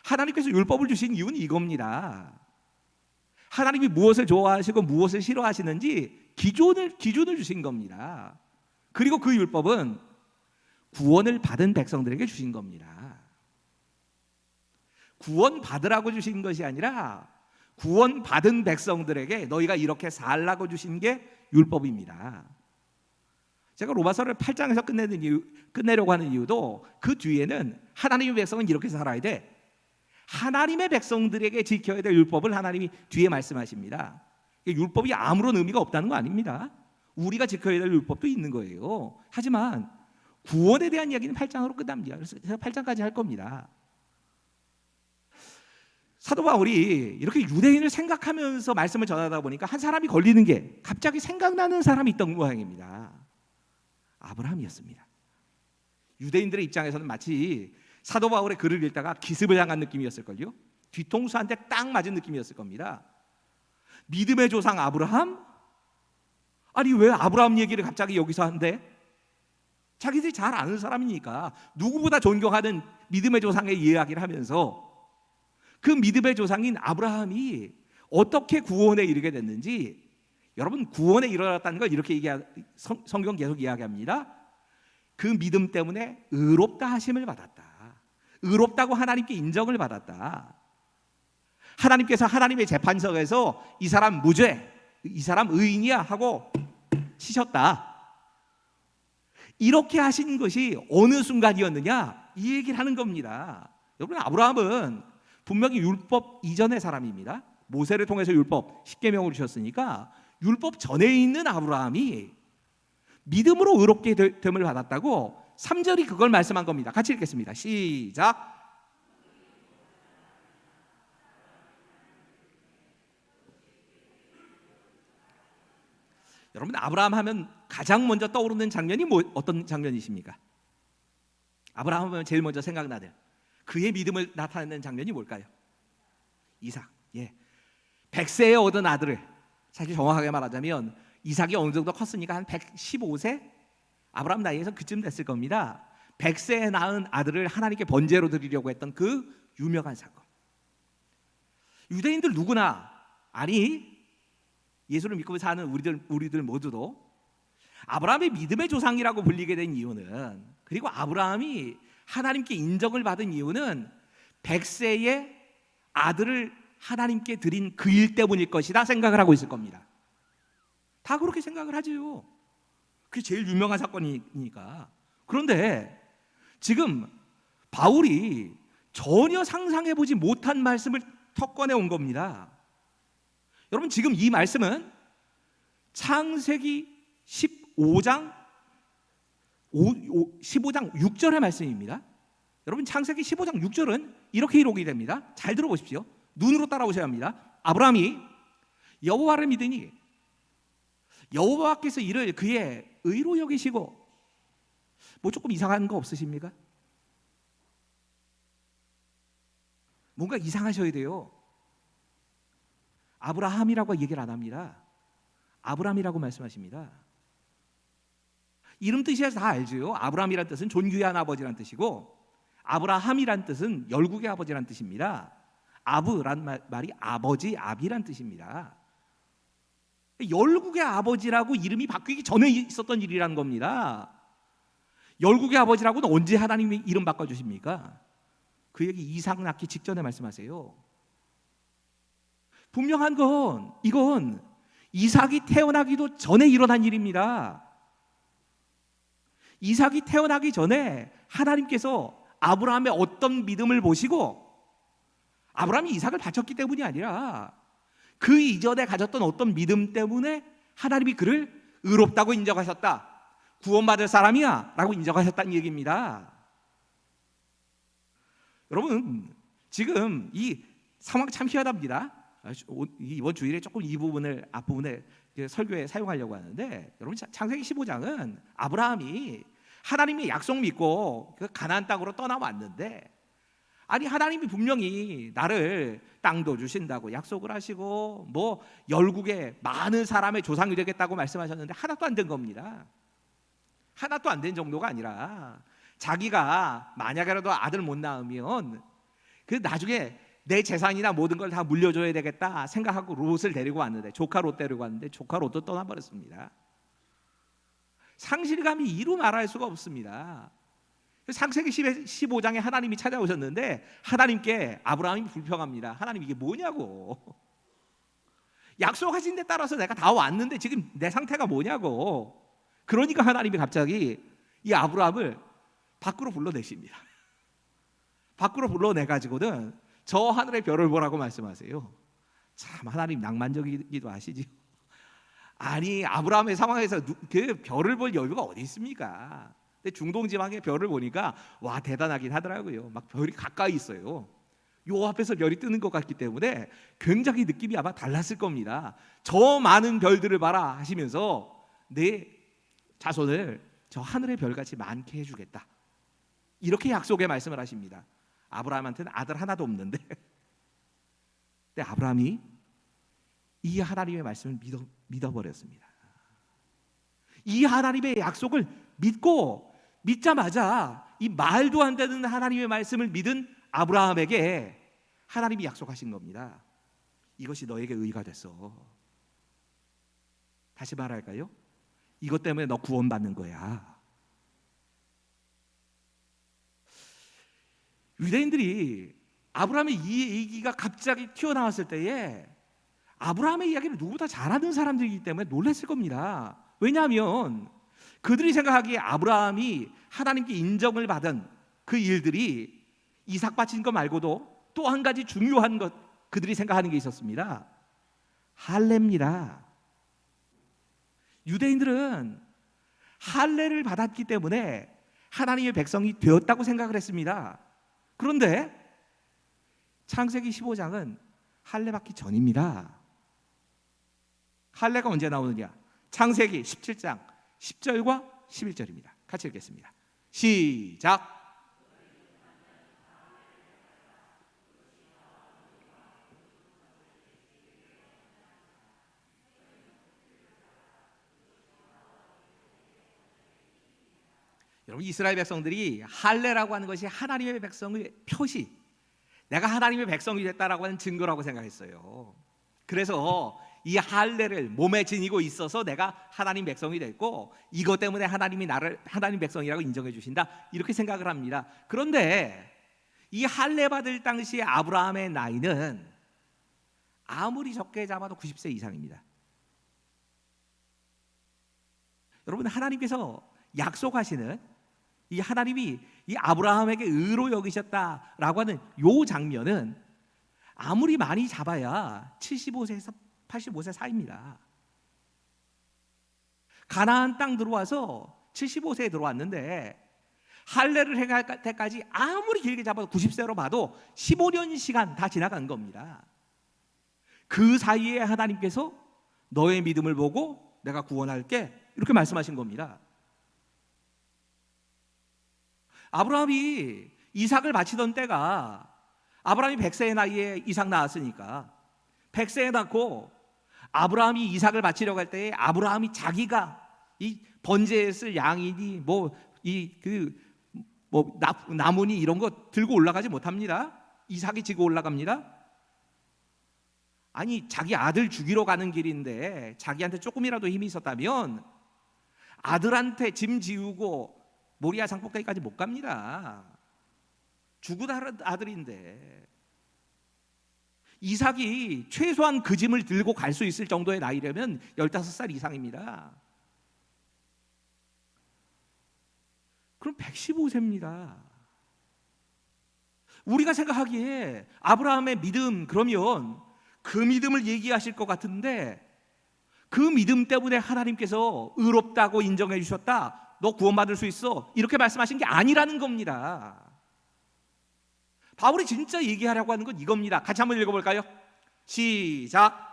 하나님께서 율법을 주신 이유는 이겁니다. 하나님이 무엇을 좋아하시고 무엇을 싫어하시는지 기준을 주신 겁니다. 그리고 그 율법은 구원을 받은 백성들에게 주신 겁니다. 구원 받으라고 주신 것이 아니라 구원 받은 백성들에게 너희가 이렇게 살라고 주신 게 율법입니다. 제가 로마서를 8장에서 끝내려고 하는 이유도 그 뒤에는 하나님의 백성은 이렇게 살아야 돼, 하나님의 백성들에게 지켜야 될 율법을 하나님이 뒤에 말씀하십니다. 율법이 아무런 의미가 없다는 거 아닙니다. 우리가 지켜야 될 율법도 있는 거예요. 하지만 구원에 대한 이야기는 8장으로 끝납니다. 그래서 제가 8장까지 할 겁니다. 사도 바울이 이렇게 유대인을 생각하면서 말씀을 전하다 보니까 한 사람이 걸리는 게, 갑자기 생각나는 사람이 있던 모양입니다. 아브라함이었습니다. 유대인들의 입장에서는 마치 사도 바울의 글을 읽다가 기습을 당한 느낌이었을걸요. 뒤통수 한 대 딱 맞은 느낌이었을 겁니다. 믿음의 조상 아브라함? 아니, 왜 아브라함 얘기를 갑자기 여기서 한대? 자기들이 잘 아는 사람이니까 누구보다 존경하는 믿음의 조상의 이야기를 하면서 그 믿음의 조상인 아브라함이 어떻게 구원에 이르게 됐는지, 여러분, 구원에 이르렀다는 걸 이렇게 성경 계속 이야기합니다. 그 믿음 때문에 의롭다 하심을 받았다. 의롭다고 하나님께 인정을 받았다. 하나님께서 하나님의 재판석에서 이 사람 무죄, 이 사람 의인이야 하고 치셨다. 이렇게 하신 것이 어느 순간이었느냐? 이 얘기를 하는 겁니다. 여러분, 아브라함은 분명히 율법 이전의 사람입니다. 모세를 통해서 율법 10계명을 주셨으니까 율법 전에 있는 아브라함이 믿음으로 의롭게 됨을 받았다고 3절이 그걸 말씀한 겁니다. 같이 읽겠습니다. 시작. 여러분, 아브라함 하면 가장 먼저 떠오르는 장면이 어떤 장면이십니까? 아브라함 하면 제일 먼저 생각나는 그의 믿음을 나타내는 장면이 뭘까요? 이삭. 예. 100세에 얻은 아들을, 사실 정확하게 말하자면 이삭이 어느 정도 컸으니까 한 115세? 아브라함 나이에서 그쯤 됐을 겁니다. 100세에 낳은 아들을 하나님께 번제로 드리려고 했던 그 유명한 사건. 유대인들 누구나, 아니 예수를 믿고 사는 우리들 모두도 아브라함의 믿음의 조상이라고 불리게 된 이유는, 그리고 아브라함이 하나님께 인정을 받은 이유는 100세의 아들을 하나님께 드린 그 일 때문일 것이다 생각을 하고 있을 겁니다. 다 그렇게 생각을 하지요. 그게 제일 유명한 사건이니까. 그런데 지금 바울이 전혀 상상해보지 못한 말씀을 턱 꺼내 온 겁니다. 여러분, 지금 이 말씀은 창세기 15장 6절의 말씀입니다. 여러분, 창세기 15장 6절은 이렇게 기록이 됩니다. 잘 들어보십시오. 눈으로 따라오셔야 합니다. 아브라함이 여호와를 믿으니 여호와께서 이를 그의 의로 여기시고. 뭐 조금 이상한 거 없으십니까? 뭔가 이상하셔야 돼요. 아브라함이라고 얘기를 안 합니다. 아브라함이라고 말씀하십니다. 이름 뜻이야 다 알죠. 아브라함이란 뜻은 존귀한 아버지란 뜻이고, 아브라함이란 뜻은 열국의 아버지란 뜻입니다. 아브란 말이 아버지, 아비란 뜻입니다. 열국의 아버지라고 이름이 바뀌기 전에 있었던 일이라는 겁니다. 열국의 아버지라고는 언제 하나님이 이름 바꿔주십니까? 그 얘기 이삭 낳기 직전에 말씀하세요. 분명한 건 이건 이삭이 태어나기도 전에 일어난 일입니다. 이삭이 태어나기 전에 하나님께서 아브라함의 어떤 믿음을 보시고, 아브라함이 이삭을 바쳤기 때문이 아니라 그 이전에 가졌던 어떤 믿음 때문에 하나님이 그를 의롭다고 인정하셨다. 구원받을 사람이야 라고 인정하셨다는 얘기입니다. 여러분, 지금 이 상황 참 희한합니다. 이번 주일에 조금 이 부분을 앞부분에 설교에 사용하려고 하는데, 여러분, 창세기 15장은 아브라함이 하나님의 약속 믿고 그 가나안 땅으로 떠나왔는데, 아니 하나님이 분명히 나를 땅도 주신다고 약속을 하시고 뭐 열국의 많은 사람의 조상이 되겠다고 말씀하셨는데 하나도 안 된 겁니다. 하나도 안 된 정도가 아니라 자기가 만약에라도 아들 못 낳으면 그 나중에 내 재산이나 모든 걸 다 물려줘야 되겠다 생각하고 롯을 데리고 왔는데, 조카 롯 데리고 왔는데 조카 롯도 떠나버렸습니다. 상실감이 이루 말할 수가 없습니다. 창세기 15장에 하나님이 찾아오셨는데 하나님께 아브라함이 불평합니다. 하나님, 이게 뭐냐고. 약속하신 데 따라서 내가 다 왔는데 지금 내 상태가 뭐냐고. 그러니까 하나님이 갑자기 이 아브라함을 밖으로 불러내십니다. 밖으로 불러내가지고는 저 하늘의 별을 보라고 말씀하세요. 참 하나님 낭만적이기도 하시지요. 아니 아브라함의 상황에서 그 별을 볼 여유가 어디 있습니까? 근데 중동 지방의 별을 보니까 와 대단하긴 하더라고요. 막 별이 가까이 있어요. 요 앞에서 별이 뜨는 것 같기 때문에 굉장히 느낌이 아마 달랐을 겁니다. 저 많은 별들을 봐라 하시면서 내 자손을 저 하늘의 별같이 많게 해주겠다. 이렇게 약속의 말씀을 하십니다. 아브라함한테는 아들 하나도 없는데 근데 아브라함이 이 하나님의 말씀을 믿어버렸습니다. 이 하나님의 약속을 믿자마자 이 말도 안 되는 하나님의 말씀을 믿은 아브라함에게 하나님이 약속하신 겁니다. 이것이 너에게 의가 됐어. 다시 말할까요? 이것 때문에 너 구원받는 거야. 유대인들이 아브라함의 이 얘기가 갑자기 튀어나왔을 때에 아브라함의 이야기를 누구보다 잘하는 사람들이기 때문에 놀랐을 겁니다. 왜냐하면 그들이 생각하기에 아브라함이 하나님께 인정을 받은 그 일들이 이삭 바친 것 말고도 또 한 가지 중요한 것 그들이 생각하는 게 있었습니다. 할례입니다. 유대인들은 할례를 받았기 때문에 하나님의 백성이 되었다고 생각을 했습니다. 그런데 창세기 15장은 할례 받기 전입니다. 할례가 언제 나오느냐? 창세기 17장 10절과 11절입니다. 같이 읽겠습니다. 시작. 여러분, 이스라엘 백성들이 할례라고 하는 것이 하나님의 백성의 표시, 내가 하나님의 백성이 됐다라고 하는 증거라고 생각했어요. 그래서 이 할례를 몸에 지니고 있어서 내가 하나님 백성이 됐고, 이것 때문에 하나님이 나를 하나님 백성이라고 인정해 주신다, 이렇게 생각을 합니다. 그런데 이 할례 받을 당시에 아브라함의 나이는 아무리 적게 잡아도 90세 이상입니다. 여러분, 하나님께서 약속하시는 이 하나님이 이 아브라함에게 의로 여기셨다라고 하는 요 장면은 아무리 많이 잡아야 75세에서 85세 사이입니다. 가나안 땅 들어와서 75세에 들어왔는데 할례를 해갈 때까지 아무리 길게 잡아도 90세로 봐도 15년 시간 다 지나간 겁니다. 그 사이에 하나님께서 너의 믿음을 보고 내가 구원할게, 이렇게 말씀하신 겁니다. 아브라함이 이삭을 바치던 때가 아브라함이 100세의 나이에 이삭 낳았으니까 100세에 낳고 아브라함이 이삭을 바치려고 할 때 아브라함이 자기가 이 번제에 쓸 양이니 나무니 이런 거 들고 올라가지 못합니다. 이삭이 지고 올라갑니다. 아니, 자기 아들 죽이러 가는 길인데 자기한테 조금이라도 힘이 있었다면 아들한테 짐 지우고 모리아 산꼭대기까지 못 갑니다. 죽은 아들인데. 이삭이 최소한 그 짐을 들고 갈 수 있을 정도의 나이라면 15살 이상입니다. 그럼 115세입니다. 우리가 생각하기에 아브라함의 믿음, 그러면 그 믿음을 얘기하실 것 같은데, 그 믿음 때문에 하나님께서 의롭다고 인정해 주셨다, 너 구원받을 수 있어, 이렇게 말씀하신 게 아니라는 겁니다. 바울이 진짜 얘기하려고 하는 건 이겁니다. 같이 한번 읽어볼까요? 시작.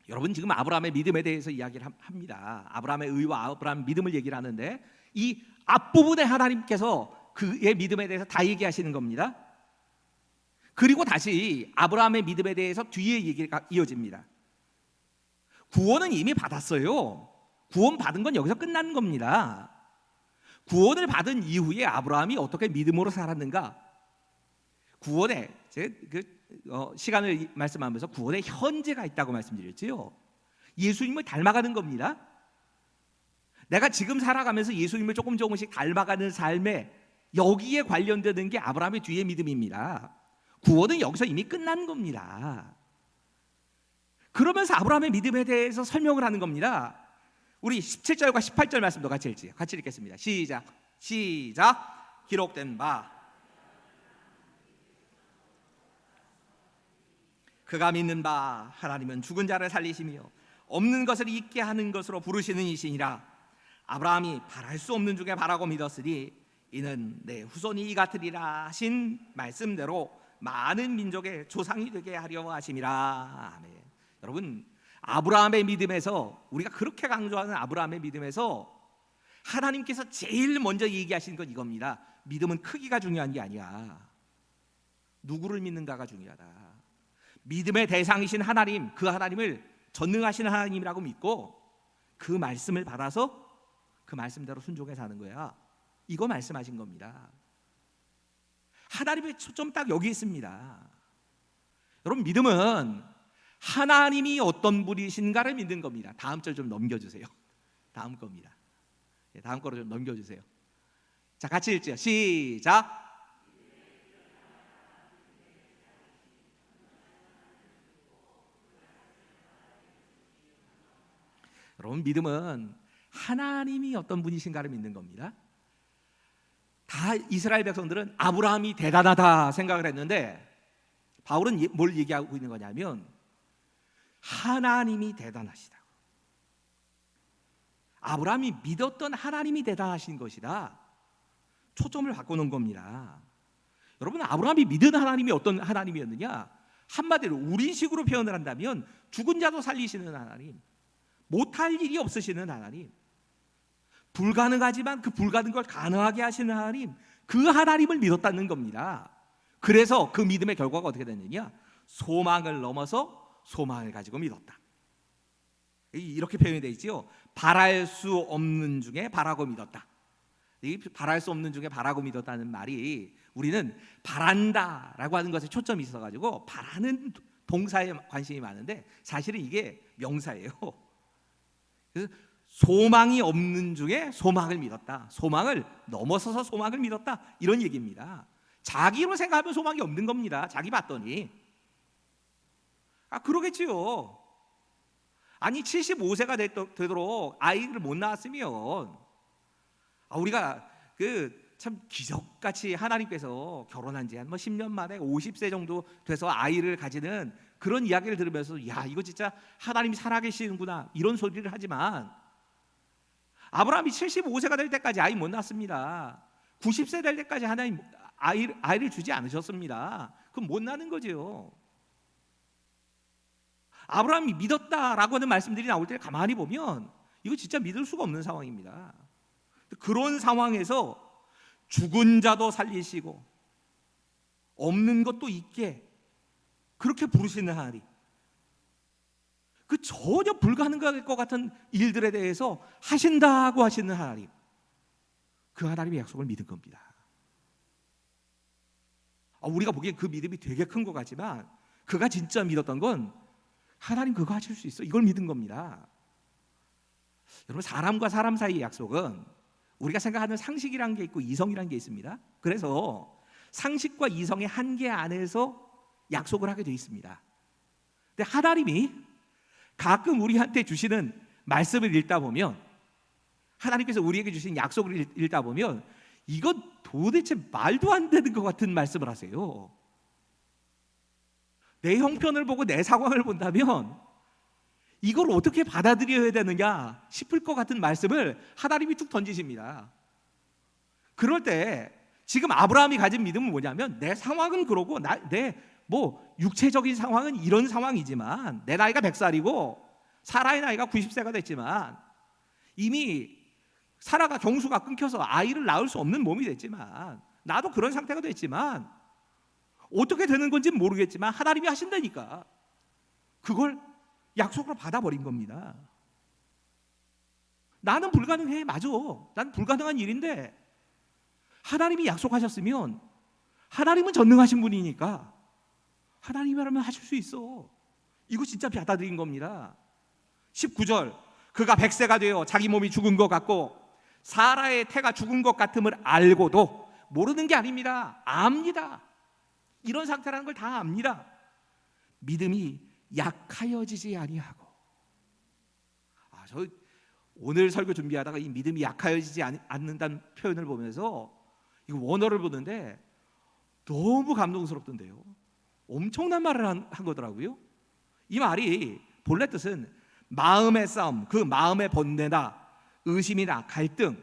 여러분, 지금 아브라함의 믿음에 대해서 이야기를 합니다. 아브라함의 의와 아브라함의 믿음을 얘기를 하는데, 이 앞부분에 하나님께서 그의 믿음에 대해서 다 얘기하시는 겁니다. 그리고 다시 아브라함의 믿음에 대해서 뒤에 얘기가 이어집니다. 구원은 이미 받았어요. 구원 받은 건 여기서 끝나는 겁니다. 구원을 받은 이후에 아브라함이 어떻게 믿음으로 살았는가? 구원에 시간을 말씀하면서 구원에 현재가 있다고 말씀드렸지요. 예수님을 닮아가는 겁니다. 내가 지금 살아가면서 예수님을 조금씩 닮아가는 삶에 여기에 관련되는 게 아브라함의 뒤의 믿음입니다. 구원은 여기서 이미 끝난 겁니다. 그러면서 아브라함의 믿음에 대해서 설명을 하는 겁니다. 우리 17절과 18절 말씀도 같이 읽겠습니다. 시작. 기록된 바 그가 믿는 바 하나님은 죽은 자를 살리시며 없는 것을 있게 하는 것으로 부르시는 이시니라. 아브라함이 바랄 수 없는 중에 바라고 믿었으니 이는 내 후손이 이 같으리라 하신 말씀대로 많은 민족의 조상이 되게 하려 하심이라. 아멘. 여러분, 아브라함의 믿음에서, 우리가 그렇게 강조하는 아브라함의 믿음에서 하나님께서 제일 먼저 얘기하신 건 이겁니다. 믿음은 크기가 중요한 게 아니야. 누구를 믿는가가 중요하다. 믿음의 대상이신 하나님, 그 하나님을 전능하신 하나님이라고 믿고 그 말씀을 받아서 그 말씀대로 순종해 사는 거야. 이거 말씀하신 겁니다. 하나님의 초점 딱 여기 있습니다. 여러분, 믿음은 하나님이 어떤 분이신가를 믿는 겁니다. 다음 절 좀 넘겨주세요. 다음 겁니다. 다음 거로 좀 넘겨주세요. 자, 같이 읽죠. 시작. 여러분, 믿음은 하나님이 어떤 분이신가를 믿는 겁니다. 다 이스라엘 백성들은 아브라함이 대단하다 생각을 했는데 바울은 뭘 얘기하고 있는 거냐면 하나님이 대단하시다. 아브라함이 믿었던 하나님이 대단하신 것이다. 초점을 바꾸는 겁니다. 여러분, 아브라함이 믿은 하나님이 어떤 하나님이었느냐? 한마디로 우리식으로 표현을 한다면 죽은 자도 살리시는 하나님, 못할 일이 없으시는 하나님, 불가능하지만 그 불가능한 걸 가능하게 하시는 하나님, 그 하나님을 믿었다는 겁니다. 그래서 그 믿음의 결과가 어떻게 됐느냐? 소망을 넘어서 소망을 가지고 믿었다. 이렇게 표현이 되어 있지요. 바랄 수 없는 중에 바라고 믿었다. 이 바랄 수 없는 중에 바라고 믿었다는 말이 우리는 바란다라고 하는 것에 초점이 있어가지고 바라는 동사에 관심이 많은데 사실은 이게 명사예요. 그래서 소망이 없는 중에 소망을 믿었다. 소망을 넘어서서 소망을 믿었다. 이런 얘기입니다. 자기로 생각하면 소망이 없는 겁니다. 자기 봤더니. 그러겠지요. 아니 75세가 되도록 아이를 못 낳았으면 우리가 참 기적같이 하나님께서 결혼한 지 한 10년 만에 50세 정도 돼서 아이를 가지는 그런 이야기를 들으면서 야, 이거 진짜 하나님이 살아계시는구나 이런 소리를 하지만 아브라함이 75세가 될 때까지 아이 못 낳았습니다. 90세 될 때까지 하나님 아이를 주지 않으셨습니다. 그럼 못 낳는 거죠. 아브라함이 믿었다라고 하는 말씀들이 나올 때 가만히 보면 이거 진짜 믿을 수가 없는 상황입니다. 그런 상황에서 죽은 자도 살리시고 없는 것도 있게 그렇게 부르시는 하나님, 그 전혀 불가능할 것 같은 일들에 대해서 하신다고 하시는 하나님, 그 하나님의 약속을 믿은 겁니다. 우리가 보기엔 그 믿음이 되게 큰 것 같지만 그가 진짜 믿었던 건 하나님 그거 하실 수 있어, 이걸 믿은 겁니다. 여러분, 사람과 사람 사이의 약속은 우리가 생각하는 상식이라는 게 있고 이성이라는 게 있습니다. 그래서 상식과 이성의 한계 안에서 약속을 하게 돼 있습니다. 근데 하나님이 가끔 우리한테 주시는 말씀을 읽다 보면, 하나님께서 우리에게 주신 약속을 읽다 보면 이건 도대체 말도 안 되는 것 같은 말씀을 하세요. 내 형편을 보고 내 상황을 본다면 이걸 어떻게 받아들여야 되느냐 싶을 것 같은 말씀을 하나님이 툭 던지십니다. 그럴 때 지금 아브라함이 가진 믿음은 뭐냐면 내 상황은 그러고 내 육체적인 상황은 이런 상황이지만 내 나이가 100살이고 사라의 나이가 90세가 됐지만 이미 사라가 경수가 끊겨서 아이를 낳을 수 없는 몸이 됐지만 나도 그런 상태가 됐지만 어떻게 되는 건지는 모르겠지만 하나님이 하신다니까 그걸 약속으로 받아버린 겁니다. 나는 불가능해, 맞아. 난 불가능한 일인데 하나님이 약속하셨으면 하나님은 전능하신 분이니까 하나님이라면 하실 수 있어. 이거 진짜 받아들인 겁니다. 19절, 그가 100세가 되어 자기 몸이 죽은 것 같고 사라의 태가 죽은 것 같음을 알고도, 모르는 게 아닙니다, 압니다. 이런 상태라는 걸 다 압니다. 믿음이 약하여지지 아니하고. 저 오늘 설교 준비하다가 이 믿음이 약하여지지 않는다는 표현을 보면서 이거 원어를 보는데 너무 감동스럽던데요. 엄청난 말을 한 거더라고요. 이 말이 본래 뜻은 마음의 싸움, 그 마음의 번뇌나 의심이나 갈등,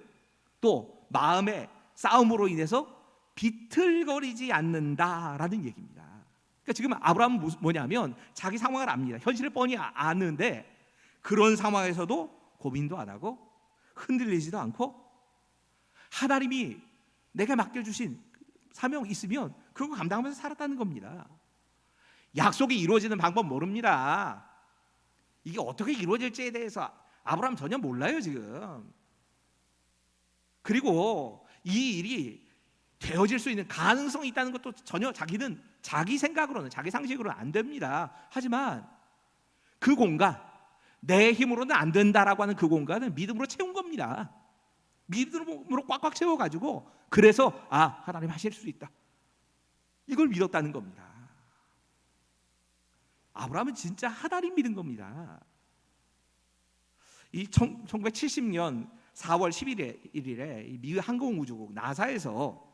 또 마음의 싸움으로 인해서 비틀거리지 않는다라는 얘기입니다. 그러니까 지금 아브라함은 뭐냐면 자기 상황을 압니다. 현실을 뻔히 아는데 그런 상황에서도 고민도 안 하고 흔들리지도 않고 하나님이 내게 맡겨주신 사명 있으면 그거 감당하면서 살았다는 겁니다. 약속이 이루어지는 방법 모릅니다. 이게 어떻게 이루어질지에 대해서 아브라함 전혀 몰라요 지금. 그리고 이 일이 되어질 수 있는 가능성이 있다는 것도 전혀 자기는 자기 생각으로는, 자기 상식으로는 안 됩니다. 하지만 그 공간, 내 힘으로는 안 된다라고 하는 그 공간은 믿음으로 채운 겁니다. 믿음으로 꽉꽉 채워가지고 그래서 하나님 하실 수 있다, 이걸 믿었다는 겁니다. 아브라함은 진짜 하나님 믿은 겁니다. 이 1970년 4월 11일에 미 항공우주국 나사에서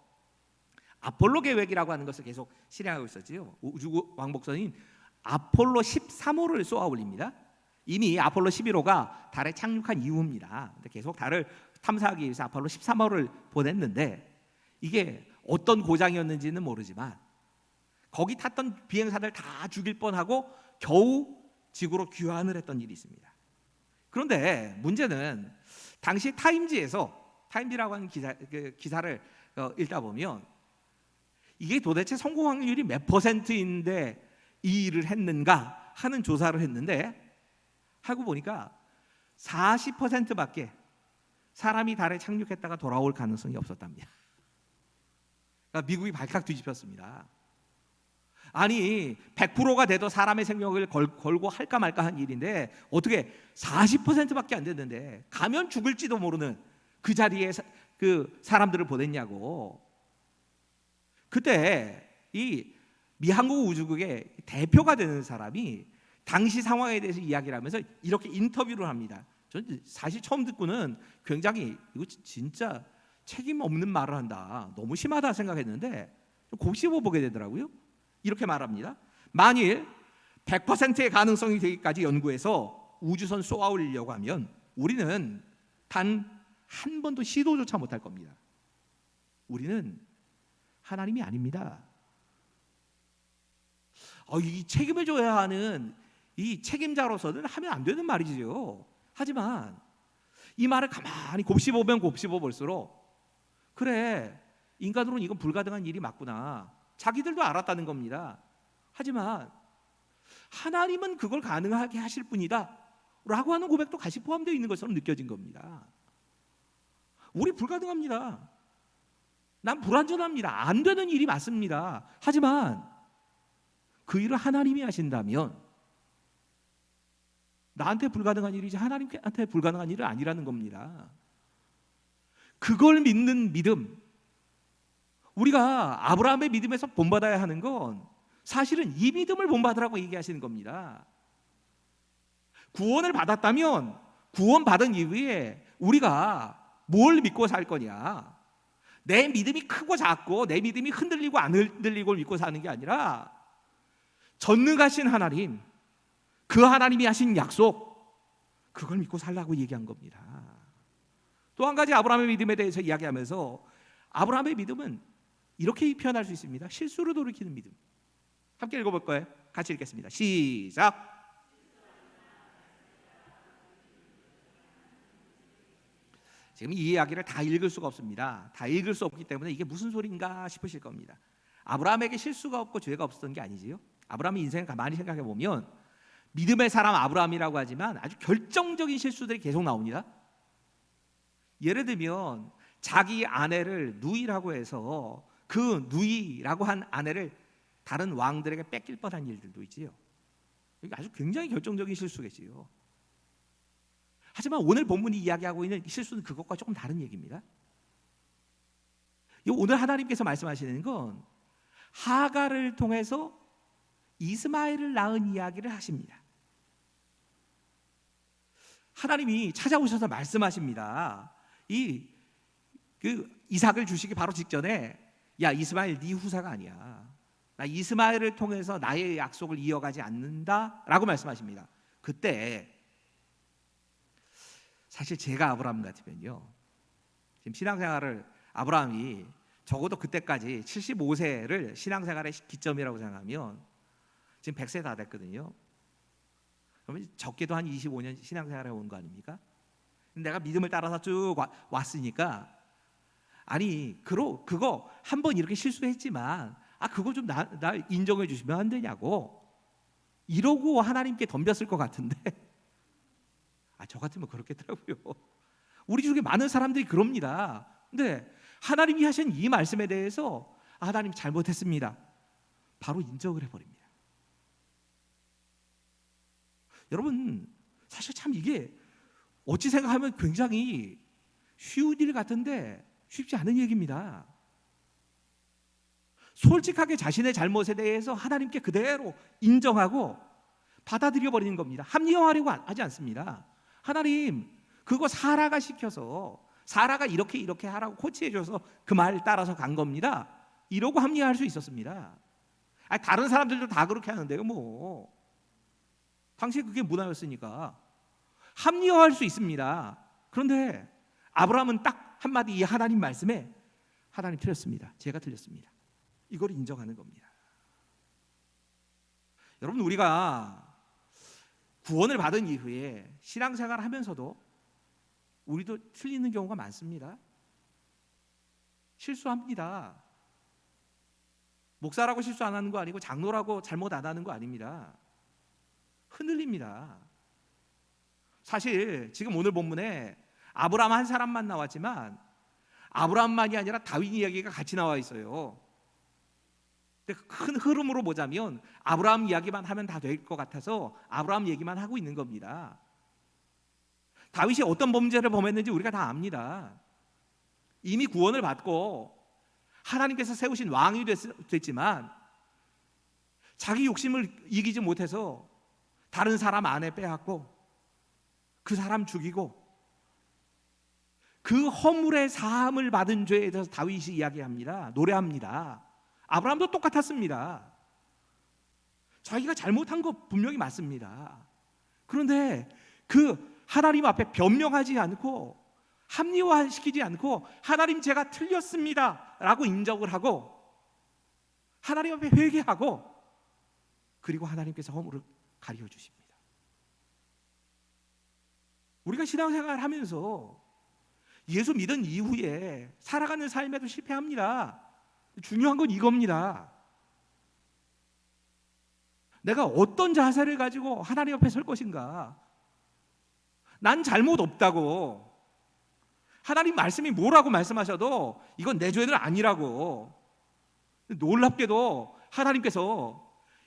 아폴로 계획이라고 하는 것을 계속 실행하고 있었지요. 우주 왕복선인 아폴로 13호를 쏘아 올립니다. 이미 아폴로 11호가 달에 착륙한 이후입니다. 근데 계속 달을 탐사하기 위해서 아폴로 13호를 보냈는데 이게 어떤 고장이었는지는 모르지만 거기 탔던 비행사들 다 죽일 뻔하고 겨우 지구로 귀환을 했던 일이 있습니다. 그런데 문제는 당시 타임지라고 하는 기사를 읽다 보면 이게 도대체 성공 확률이 몇 %인데 이 일을 했는가 하는 조사를 했는데 하고 보니까 40%밖에 사람이 달에 착륙했다가 돌아올 가능성이 없었답니다. 그러니까 미국이 발칵 뒤집혔습니다. 아니 100%가 돼도 사람의 생명을 걸고 할까 말까 한 일인데 어떻게 40%밖에 안 됐는데 가면 죽을지도 모르는 그 자리에 그 사람들을 보냈냐고. 그때 이 미항공우주국의 대표가 되는 사람이 당시 상황에 대해서 이야기를 하면서 이렇게 인터뷰를 합니다. 저는 사실 처음 듣고는 굉장히 이거 진짜 책임 없는 말을 한다, 너무 심하다 생각했는데 곱씹어 보게 되더라고요. 이렇게 말합니다. 만일 100%의 가능성이 되기까지 연구해서 우주선 쏘아 올리려고 하면 우리는 단 한 번도 시도조차 못할 겁니다. 우리는 하나님이 아닙니다. 이 책임을 져야 하는 이 책임자로서는 하면 안 되는 말이지요. 하지만 이 말을 가만히 곱씹어보면 곱씹어볼수록 그래, 인간으로는 이건 불가능한 일이 맞구나, 자기들도 알았다는 겁니다. 하지만 하나님은 그걸 가능하게 하실 분이다 라고 하는 고백도 같이 포함되어 있는 것처럼 느껴진 겁니다. 우리 불가능합니다. 난 불완전합니다. 안 되는 일이 맞습니다. 하지만 그 일을 하나님이 하신다면 나한테 불가능한 일이지 하나님한테 불가능한 일은 아니라는 겁니다. 그걸 믿는 믿음, 우리가 아브라함의 믿음에서 본받아야 하는 건 사실은 이 믿음을 본받으라고 얘기하시는 겁니다. 구원을 받았다면 구원받은 이후에 우리가 뭘 믿고 살 거냐, 내 믿음이 크고 작고 내 믿음이 흔들리고 안 흔들리고 믿고 사는 게 아니라 전능하신 하나님, 그 하나님이 하신 약속, 그걸 믿고 살라고 얘기한 겁니다. 또 한 가지 아브라함의 믿음에 대해서 이야기하면서 아브라함의 믿음은 이렇게 표현할 수 있습니다. 실수로 돌이키는 믿음. 함께 읽어볼 거예요. 같이 읽겠습니다. 시작. 지금 이 이야기를 다 읽을 수가 없습니다. 다 읽을 수 없기 때문에 이게 무슨 소린가 싶으실 겁니다. 아브라함에게 실수가 없고 죄가 없었던 게 아니지요. 아브라함의 인생을 가만히 생각해 보면 믿음의 사람 아브라함이라고 하지만 아주 결정적인 실수들이 계속 나옵니다. 예를 들면 자기 아내를 누이라고 해서 그 누이라고 한 아내를 다른 왕들에게 뺏길 뻔한 일들도 있지요. 이게 아주 굉장히 결정적인 실수겠지요. 하지만 오늘 본문이 이야기하고 있는 실수는 그것과 조금 다른 얘기입니다. 오늘 하나님께서 말씀하시는 건 하갈을 통해서 이스마엘을 낳은 이야기를 하십니다. 하나님이 찾아오셔서 말씀하십니다. 이삭을 주시기 바로 직전에 야, 이스마엘 네 후사가 아니야, 나 이스마엘을 통해서 나의 약속을 이어가지 않는다라고 말씀하십니다. 그때 사실 제가 아브라함 같으면요, 지금 신앙생활을 아브라함이 적어도 그때까지 75세를 신앙생활의 기점이라고 생각하면 지금 100세 다 됐거든요. 그러면 적게도 한 25년 신앙생활을 해온 거 아닙니까? 내가 믿음을 따라서 쭉 왔으니까 아니 그거 한번 이렇게 실수했지만 그거 좀 나 인정해 주시면 안 되냐고 이러고 하나님께 덤볐을 것 같은데 저 같으면 그렇겠더라고요. 우리 중에 많은 사람들이 그럽니다. 근데 하나님이 하신 이 말씀에 대해서 하나님 잘못했습니다, 바로 인정을 해버립니다. 여러분 사실 참 이게 어찌 생각하면 굉장히 쉬운 일 같은데 쉽지 않은 얘기입니다. 솔직하게 자신의 잘못에 대해서 하나님께 그대로 인정하고 받아들여 버리는 겁니다. 합리화하려고 하지 않습니다. 하나님 그거 사라가 시켜서 사라가 이렇게 하라고 코치해줘서 그 말 따라서 간 겁니다. 이러고 합리화할 수 있었습니다. 다른 사람들도 다 그렇게 하는데요. 뭐 당시에 그게 문화였으니까 합리화할 수 있습니다. 그런데 아브라함은 딱 한마디 이 하나님 말씀에 하나님 틀렸습니다. 제가 틀렸습니다. 이걸 인정하는 겁니다. 여러분, 우리가 구원을 받은 이후에 신앙생활을 하면서도 우리도 틀리는 경우가 많습니다. 실수합니다. 목사라고 실수 안 하는 거 아니고 장로라고 잘못 안 하는 거 아닙니다. 흔들립니다. 사실 지금 오늘 본문에 아브라함 한 사람만 나왔지만 아브라함만이 아니라 다윗 이야기가 같이 나와 있어요. 근데 큰 흐름으로 보자면 아브라함 이야기만 하면 다 될 것 같아서 아브라함 얘기만 하고 있는 겁니다. 다윗이 어떤 범죄를 범했는지 우리가 다 압니다. 이미 구원을 받고 하나님께서 세우신 왕이 됐지만 자기 욕심을 이기지 못해서 다른 사람 아내 빼앗고 그 사람 죽이고 그 허물의 사함을 받은 죄에 대해서 다윗이 이야기합니다. 노래합니다. 아브라함도 똑같았습니다. 자기가 잘못한 거 분명히 맞습니다. 그런데 그 하나님 앞에 변명하지 않고 합리화시키지 않고 하나님 제가 틀렸습니다 라고 인정을 하고 하나님 앞에 회개하고 그리고 하나님께서 허물을 가려 주십니다. 우리가 신앙생활을 하면서 예수 믿은 이후에 살아가는 삶에도 실패합니다. 중요한 건 이겁니다. 내가 어떤 자세를 가지고 하나님 앞에 설 것인가. 난 잘못 없다고 하나님 말씀이 뭐라고 말씀하셔도 이건 내 죄는 아니라고. 놀랍게도 하나님께서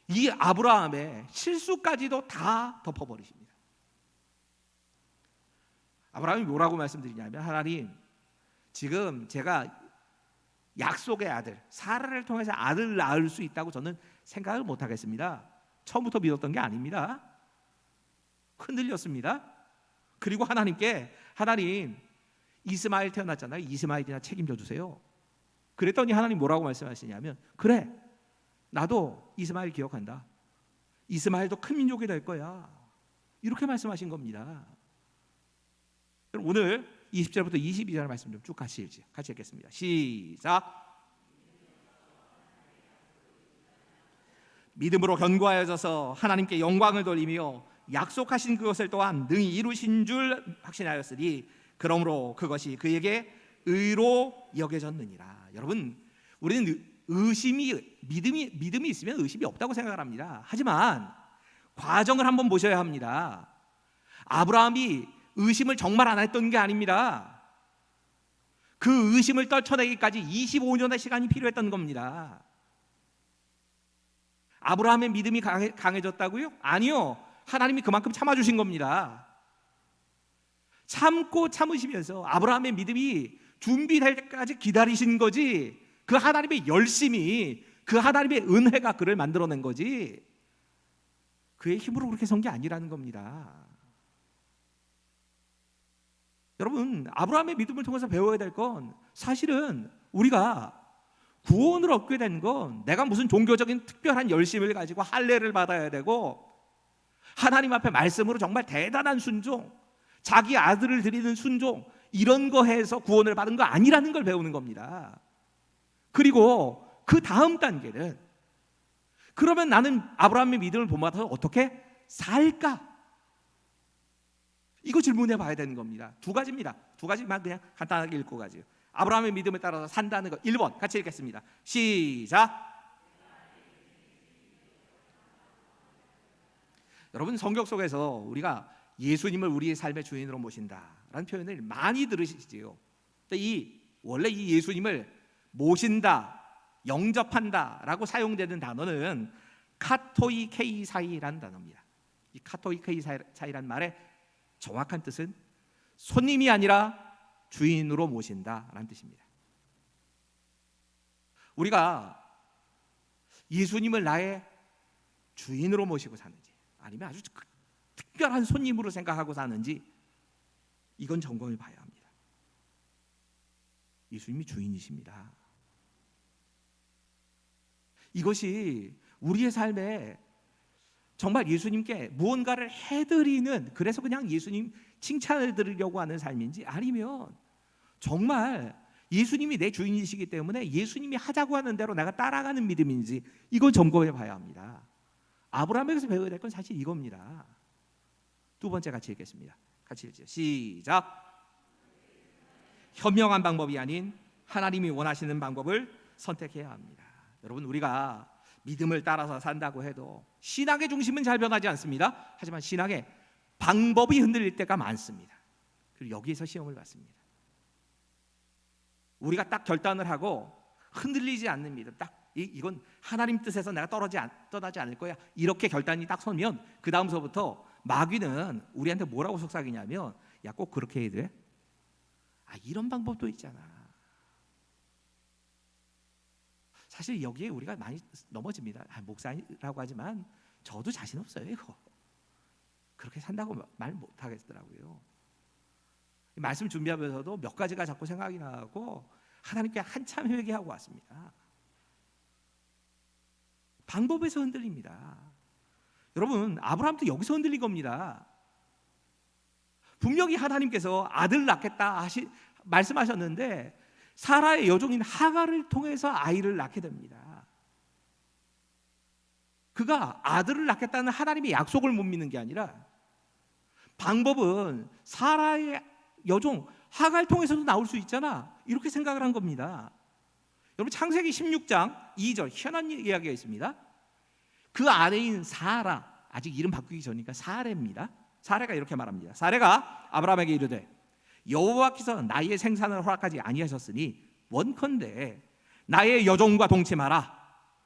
이 아브라함의 실수까지도 다 덮어버리십니다. 아브라함이 뭐라고 말씀드리냐면 하나님 지금 제가 약속의 아들 사라를 통해서 아들을 낳을 수 있다고 저는 생각을 못하겠습니다. 처음부터 믿었던 게 아닙니다. 흔들렸습니다. 그리고 하나님께 하나님 이스마엘 태어났잖아요. 이스마엘이나 책임져 주세요. 그랬더니 하나님 뭐라고 말씀하시냐면 그래 나도 이스마엘 기억한다. 이스마엘도 큰 민족이 될 거야. 이렇게 말씀하신 겁니다. 오늘 20절부터 22절 말씀 좀 쭉 같이 읽겠습니다. 시작. 믿음으로 견고하여져서 하나님께 영광을 돌리며 약속하신 그것을 또한 능히 이루신 줄 확신하였으니 그러므로 그것이 그에게 의로 여겨졌느니라. 여러분, 우리는 믿음이 있으면 의심이 없다고 생각을 합니다. 하지만 과정을 한번 보셔야 합니다. 아브라함이 의심을 정말 안 했던 게 아닙니다. 그 의심을 떨쳐내기까지 25년의 시간이 필요했던 겁니다. 아브라함의 믿음이 강해졌다고요? 아니요. 하나님이 그만큼 참아주신 겁니다. 참고 참으시면서 아브라함의 믿음이 준비될 때까지 기다리신 거지, 그 하나님의 열심이, 그 하나님의 은혜가 그를 만들어낸 거지 그의 힘으로 그렇게 선 게 아니라는 겁니다. 여러분, 아브라함의 믿음을 통해서 배워야 될 건 사실은 우리가 구원을 얻게 된 건 내가 무슨 종교적인 특별한 열심을 가지고 할례를 받아야 되고 하나님 앞에 말씀으로 정말 대단한 순종, 자기 아들을 드리는 순종, 이런 거 해서 구원을 받은 거 아니라는 걸 배우는 겁니다. 그리고 그 다음 단계는 그러면 나는 아브라함의 믿음을 본받아서 어떻게 살까? 이거 질문해 봐야 되는 겁니다. 두 가지입니다. 두 가지만 그냥 간단하게 읽고 가죠. 아브라함의 믿음에 따라서 산다는 거 1번 같이 읽겠습니다. 시작. 여러분, 성경 속에서 우리가 예수님을 우리의 삶의 주인으로 모신다라는 표현을 많이 들으시지요. 원래 이 예수님을 모신다, 영접한다라고 사용되는 단어는 카토이케이사이라는 단어입니다. 이 카토이케이사이라는 말의 정확한 뜻은 손님이 아니라 주인으로 모신다라는 뜻입니다. 우리가 예수님을 나의 주인으로 모시고 사는지 아니면 아주 특별한 손님으로 생각하고 사는지 이건 점검해 봐야 합니다. 예수님이 주인이십니다. 이것이 우리의 삶에 정말 예수님께 무언가를 해드리는, 그래서 그냥 예수님 칭찬을 드리려고 하는 삶인지, 아니면 정말 예수님이 내 주인이시기 때문에 예수님이 하자고 하는 대로 내가 따라가는 믿음인지, 이걸 점검해 봐야 합니다. 아브라함에게서 배워야 될 건 사실 이겁니다. 두 번째 같이 읽겠습니다. 같이 읽죠. 시작. 현명한 방법이 아닌 하나님이 원하시는 방법을 선택해야 합니다. 여러분, 우리가 믿음을 따라서 산다고 해도 신앙의 중심은 잘 변하지 않습니다. 하지만 신앙의 방법이 흔들릴 때가 많습니다. 그리고 여기에서 시험을 받습니다. 우리가 딱 결단을 하고 흔들리지 않는 믿음, 딱 이건 하나님 뜻에서 내가 떠나지 않을 거야, 이렇게 결단이 딱 서면 그 다음서부터 마귀는 우리한테 뭐라고 속삭이냐면, 야, 꼭 그렇게 해야 돼? 이런 방법도 있잖아. 사실 여기에 우리가 많이 넘어집니다. 목사라고 하지만 저도 자신 없어요. 이거 그렇게 산다고 말 못하겠더라고요. 말씀 준비하면서도 몇 가지가 자꾸 생각이 나고 하나님께 한참 회개하고 왔습니다. 방법에서 흔들립니다. 여러분, 아브라함도 여기서 흔들린 겁니다. 분명히 하나님께서 아들 낳겠다 말씀하셨는데 사라의 여종인 하갈을 통해서 아이를 낳게 됩니다. 그가 아들을 낳겠다는 하나님의 약속을 못 믿는 게 아니라 방법은 사라의 여종 하갈 통해서도 나올 수 있잖아, 이렇게 생각을 한 겁니다. 여러분, 창세기 16장 2절 희한한 이야기가 있습니다. 그 아내인 사라, 아직 이름 바꾸기 전이니까 사레입니다. 사레가 이렇게 말합니다. 사레가 아브라함에게 이르되 여호와께서 나의 생산을 허락하지 아니하셨으니 원컨대 나의 여종과 동침하라.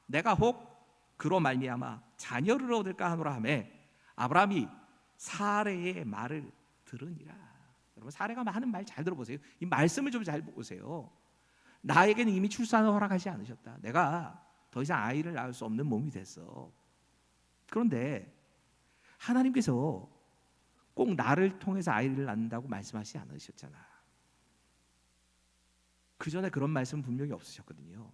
내가 혹 그로 말미암아 자녀를 얻을까 하노라 하매 아브라함이 사레의 말을 들으니라. 여러분, 사레가 하는 말 잘 들어보세요. 이 말씀을 좀 잘 보세요. 나에게는 이미 출산을 허락하지 않으셨다. 내가 더 이상 아이를 낳을 수 없는 몸이 됐어. 그런데 하나님께서 꼭 나를 통해서 아이를 낳는다고 말씀하시지 않으셨잖아. 그 전에 그런 말씀 분명히 없으셨거든요.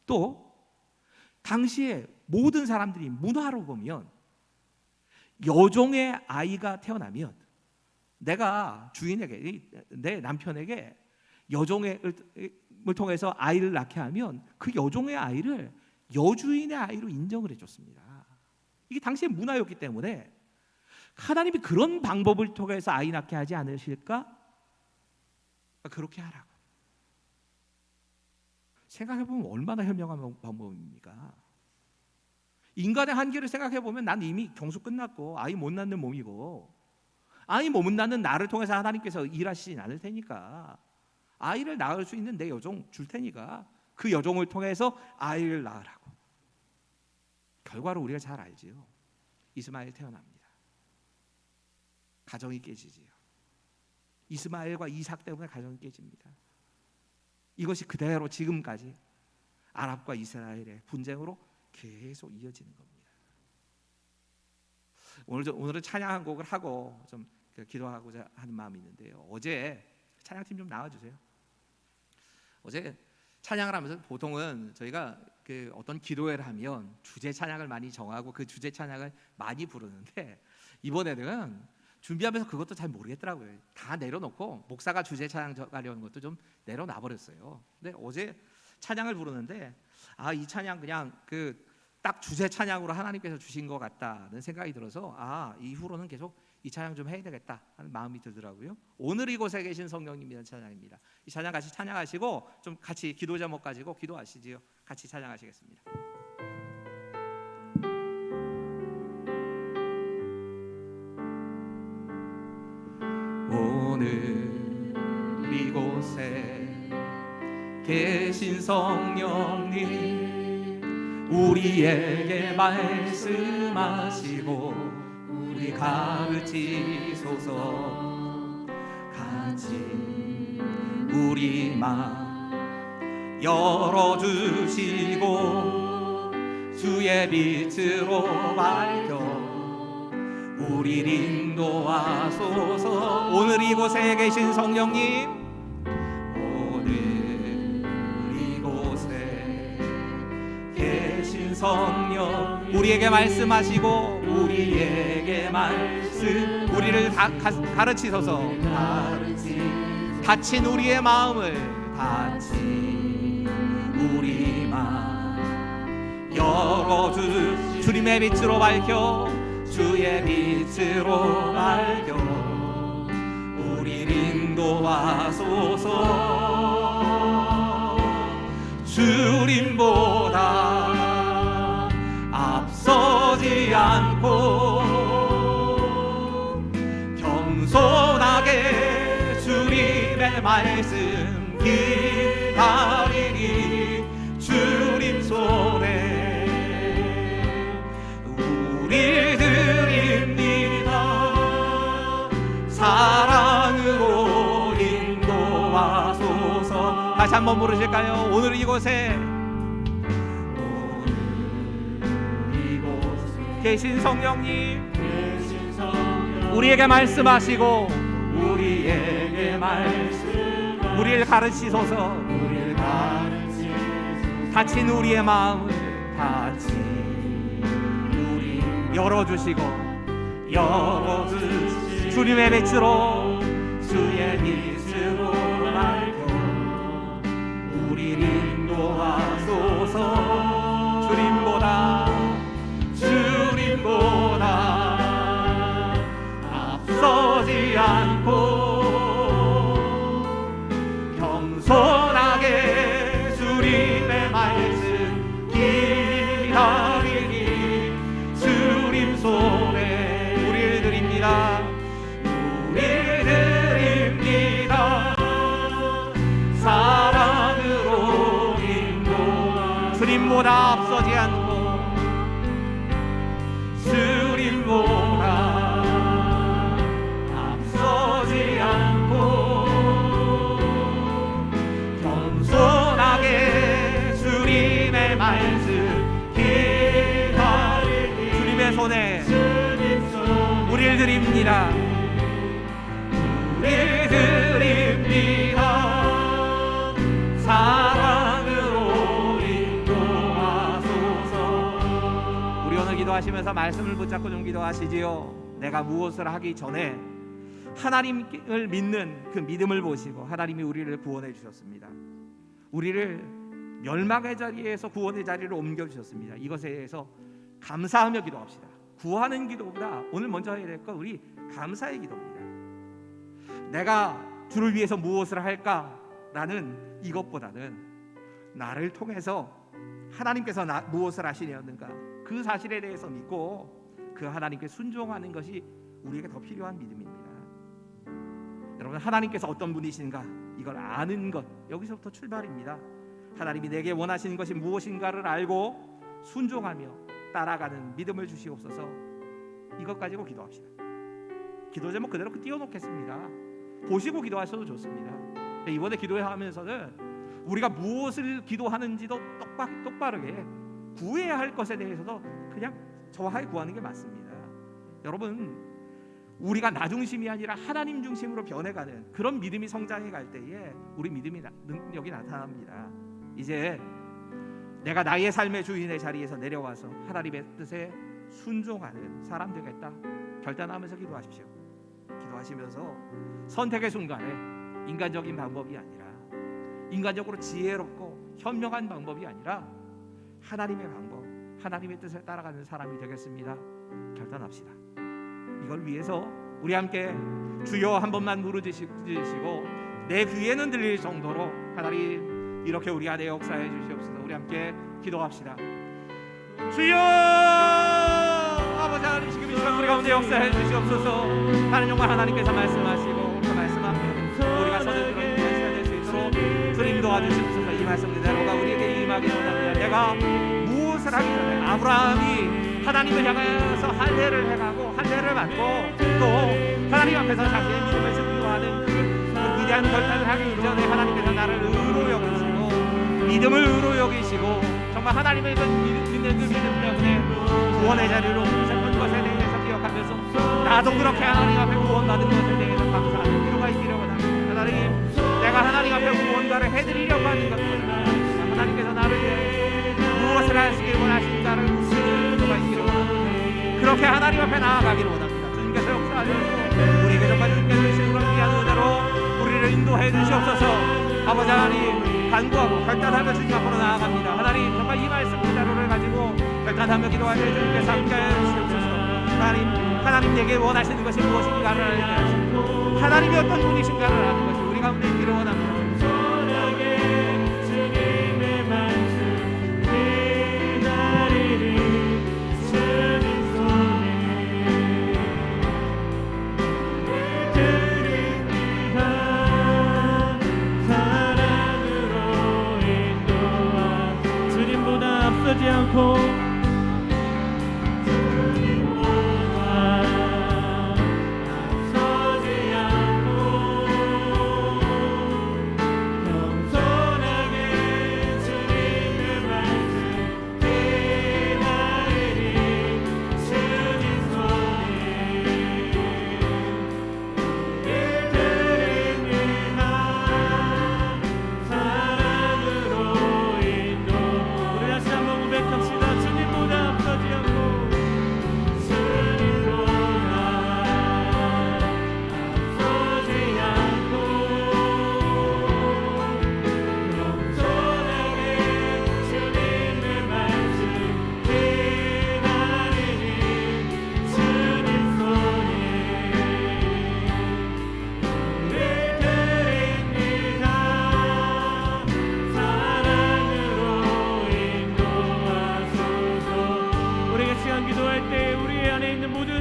또 당시에 모든 사람들이 문화로 보면 여종의 아이가 태어나면 내가 주인에게, 내 남편에게 여종을 통해서 아이를 낳게 하면 그 여종의 아이를 여주인의 아이로 인정을 해줬습니다. 이게 당시의 문화였기 때문에 하나님이 그런 방법을 통해서 아이 낳게 하지 않으실까? 그렇게 하라고. 생각해보면 얼마나 현명한 방법입니까? 인간의 한계를 생각해보면 난 이미 경수 끝났고 아이 못 낳는 몸이고, 아이 못 낳는 나를 통해서 하나님께서 일하시진 않을 테니까 아이를 낳을 수 있는 내 여종 줄 테니까 그 여종을 통해서 아이를 낳으라고. 결과로 우리가 잘 알지요. 이스마엘 태어납니다. 가정이 깨지지요. 이스마엘과 이삭 때문에 가정이 깨집니다. 이것이 그대로 지금까지 아랍과 이스라엘의 분쟁으로 계속 이어지는 겁니다. 오늘은 찬양 한 곡을 하고 좀 기도하고자 하는 마음이 있는데요. 어제 찬양팀 좀 나와주세요. 어제 찬양을 하면서 보통은 저희가 그 어떤 기도회를 하면 주제 찬양을 많이 정하고 그 주제 찬양을 많이 부르는데, 이번에는 준비하면서 그것도 잘 모르겠더라고요. 다 내려놓고 목사가 주제 찬양 가려는 것도 좀 내려놔 버렸어요. 근데 어제 찬양을 부르는데 이 찬양 그냥 딱 주제 찬양으로 하나님께서 주신 것 같다는 생각이 들어서 이후로는 계속 이 찬양 좀 해야 되겠다 하는 마음이 들더라고요. 오늘 이곳에 계신 성령님이라는 찬양입니다. 이 찬양 같이 찬양하시고 좀 같이 기도 제목 가지고 기도하시지요. 같이 찬양하시겠습니다. 오늘 이곳에 계신 성령님, 우리에게 말씀하시고 우리 가르치소서. 같이 우리 마음 열어주시고 주의 빛으로 밝혀 우리를 인도하소서. 오늘 이곳에 계신 성령님, 오늘 이곳에 계신 성령, 우리에게 말씀하시고 우리에게 우리를 가르치소서. 다친 우리의 마음을, 다친 우리 마음 열어주. 주님의 빛으로 밝혀, 주의 빛으로 밝혀 우리를 인도하소서. 주님보다 앞서지 않고 겸손하게 주님의 말씀 기다리니 주님 손에 우리 드립니다. 사랑으로 인도하소서. 다시 한번 부르실까요? 오늘 이곳에 계신 성령님, 우리에게 말씀하시고 우리를 가르치소서. 다친 우리의 마음을 열어주시고 주님의 빛으로, 주의 빛으로 밝혀 우리를 인도하소서. 주님보다 앞서지 않고 겸손하게 주님의 말씀 기다리니 주님 손에 우리를 드립니다. 사랑으로 인도. 주님보다 앞서지 않고, 주님보다 앞서지 않고 겸손하게 주님의 말씀 기다리니 주님의 손에 우리를 드립니다. 사랑으로 인도하소서. 우리 오늘 기도하시면서 말씀을 붙잡고 좀 기도하시지요. 내가 무엇을 하기 전에 하나님을 믿는 그 믿음을 보시고 하나님이 우리를 구원해 주셨습니다. 우리를 멸망의 자리에서 구원의 자리로 옮겨 주셨습니다. 이것에 대해서 감사하며 기도합시다. 구하는 기도보다 오늘 먼저 해야 될 건 우리 감사의 기도입니다. 내가 주를 위해서 무엇을 할까라는 이것보다는 나를 통해서 하나님께서 무엇을 하시려는가, 그 사실에 대해서 믿고 그 하나님께 순종하는 것이 우리에게 더 필요한 믿음입니다. 여러분, 하나님께서 어떤 분이신가 이걸 아는 것, 여기서부터 출발입니다. 하나님이 내게 원하시는 것이 무엇인가를 알고 순종하며 따라가는 믿음을 주시옵소서. 이것 가지고 기도합시다. 기도 제목 그대로 띄워놓겠습니다. 보시고 기도하셔도 좋습니다. 이번에 기도하면서는 우리가 무엇을 기도하는지도 똑바르게 구해야 할 것에 대해서도 그냥 정확하게 구하는 게 맞습니다. 여러분, 우리가 나 중심이 아니라 하나님 중심으로 변해가는 그런 믿음이 성장해 갈 때에 우리 믿음이 능력이 나타납니다. 이제 내가 나의 삶의 주인의 자리에서 내려와서 하나님의 뜻에 순종하는 사람 되겠다 결단하면서 기도하십시오. 기도하시면서 선택의 순간에 인간적인 방법이 아니라, 인간적으로 지혜롭고 현명한 방법이 아니라 하나님의 방법, 하나님의 뜻을 따라가는 사람이 되겠습니다. 결단합시다. 이걸 위해서 우리 함께 주여 한 번만 부르짖으시고 내 귀에는 들릴 정도로 하나님 이렇게 우리 안에 역사해 주시옵소서. 우리 함께 기도합시다. 주여, 아버지 하나님, 지금 이 시간 우리 가운데 역사해 주시옵소서. 하나님, 정말 하나님께서 말씀하시고 그 말씀 앞에 우리가 서는 그런 시간 될 수 있도록 주님 도와주시옵소서. 이 말씀 그대로가 우리에게 임하기 원합니다. 내가 무엇을 하기 전에 아브라함이 하나님을 향해서 할례를 해가고 할례를 받고 또 하나님 앞에서 자신의 믿음을 증거하는 그 위대한 결단을 하기 이전에 하나님께서 나를 의로 여기시고 믿음을 의로 여기시고 정말 하나님을 믿는 그 믿음 때문에 구원의 자리로 오셨던 것에 대해서 기억하며 하셔서 나도 그렇게 하나님 앞에 구원받은 것에 대해서 감사하는 필요가 있기를 원합니다. 하나님, 내가 하나님 앞에 무언가를 해드리려고 하는 것보다 하나님께서 나를 위해 무엇을 하시길 원하신다를 묻는 필요가 있기를 원합니다. 그렇게 하나님 앞에 나아가기를 원합니다. 주님께서 역사하셔서 우리에게 정말 주님께서 주신 그런 귀한 은혜로 우리를 인도해 주시옵소서. 아버지 하나님, 간구하고 결단하며 주님 앞으로 나아갑니다. 하나님, 정말 이 말씀 그대로를 가지고 결단하며 기도할 때 주님께서 함께하여 주시옵소서. 하나님 내게 원하시는 것이 무엇인가를 알게 하시고 하나님이 어떤 분이신가를 아는 것이 우리 가운데 있기를 원합니다. 주님보다 앞서지 않고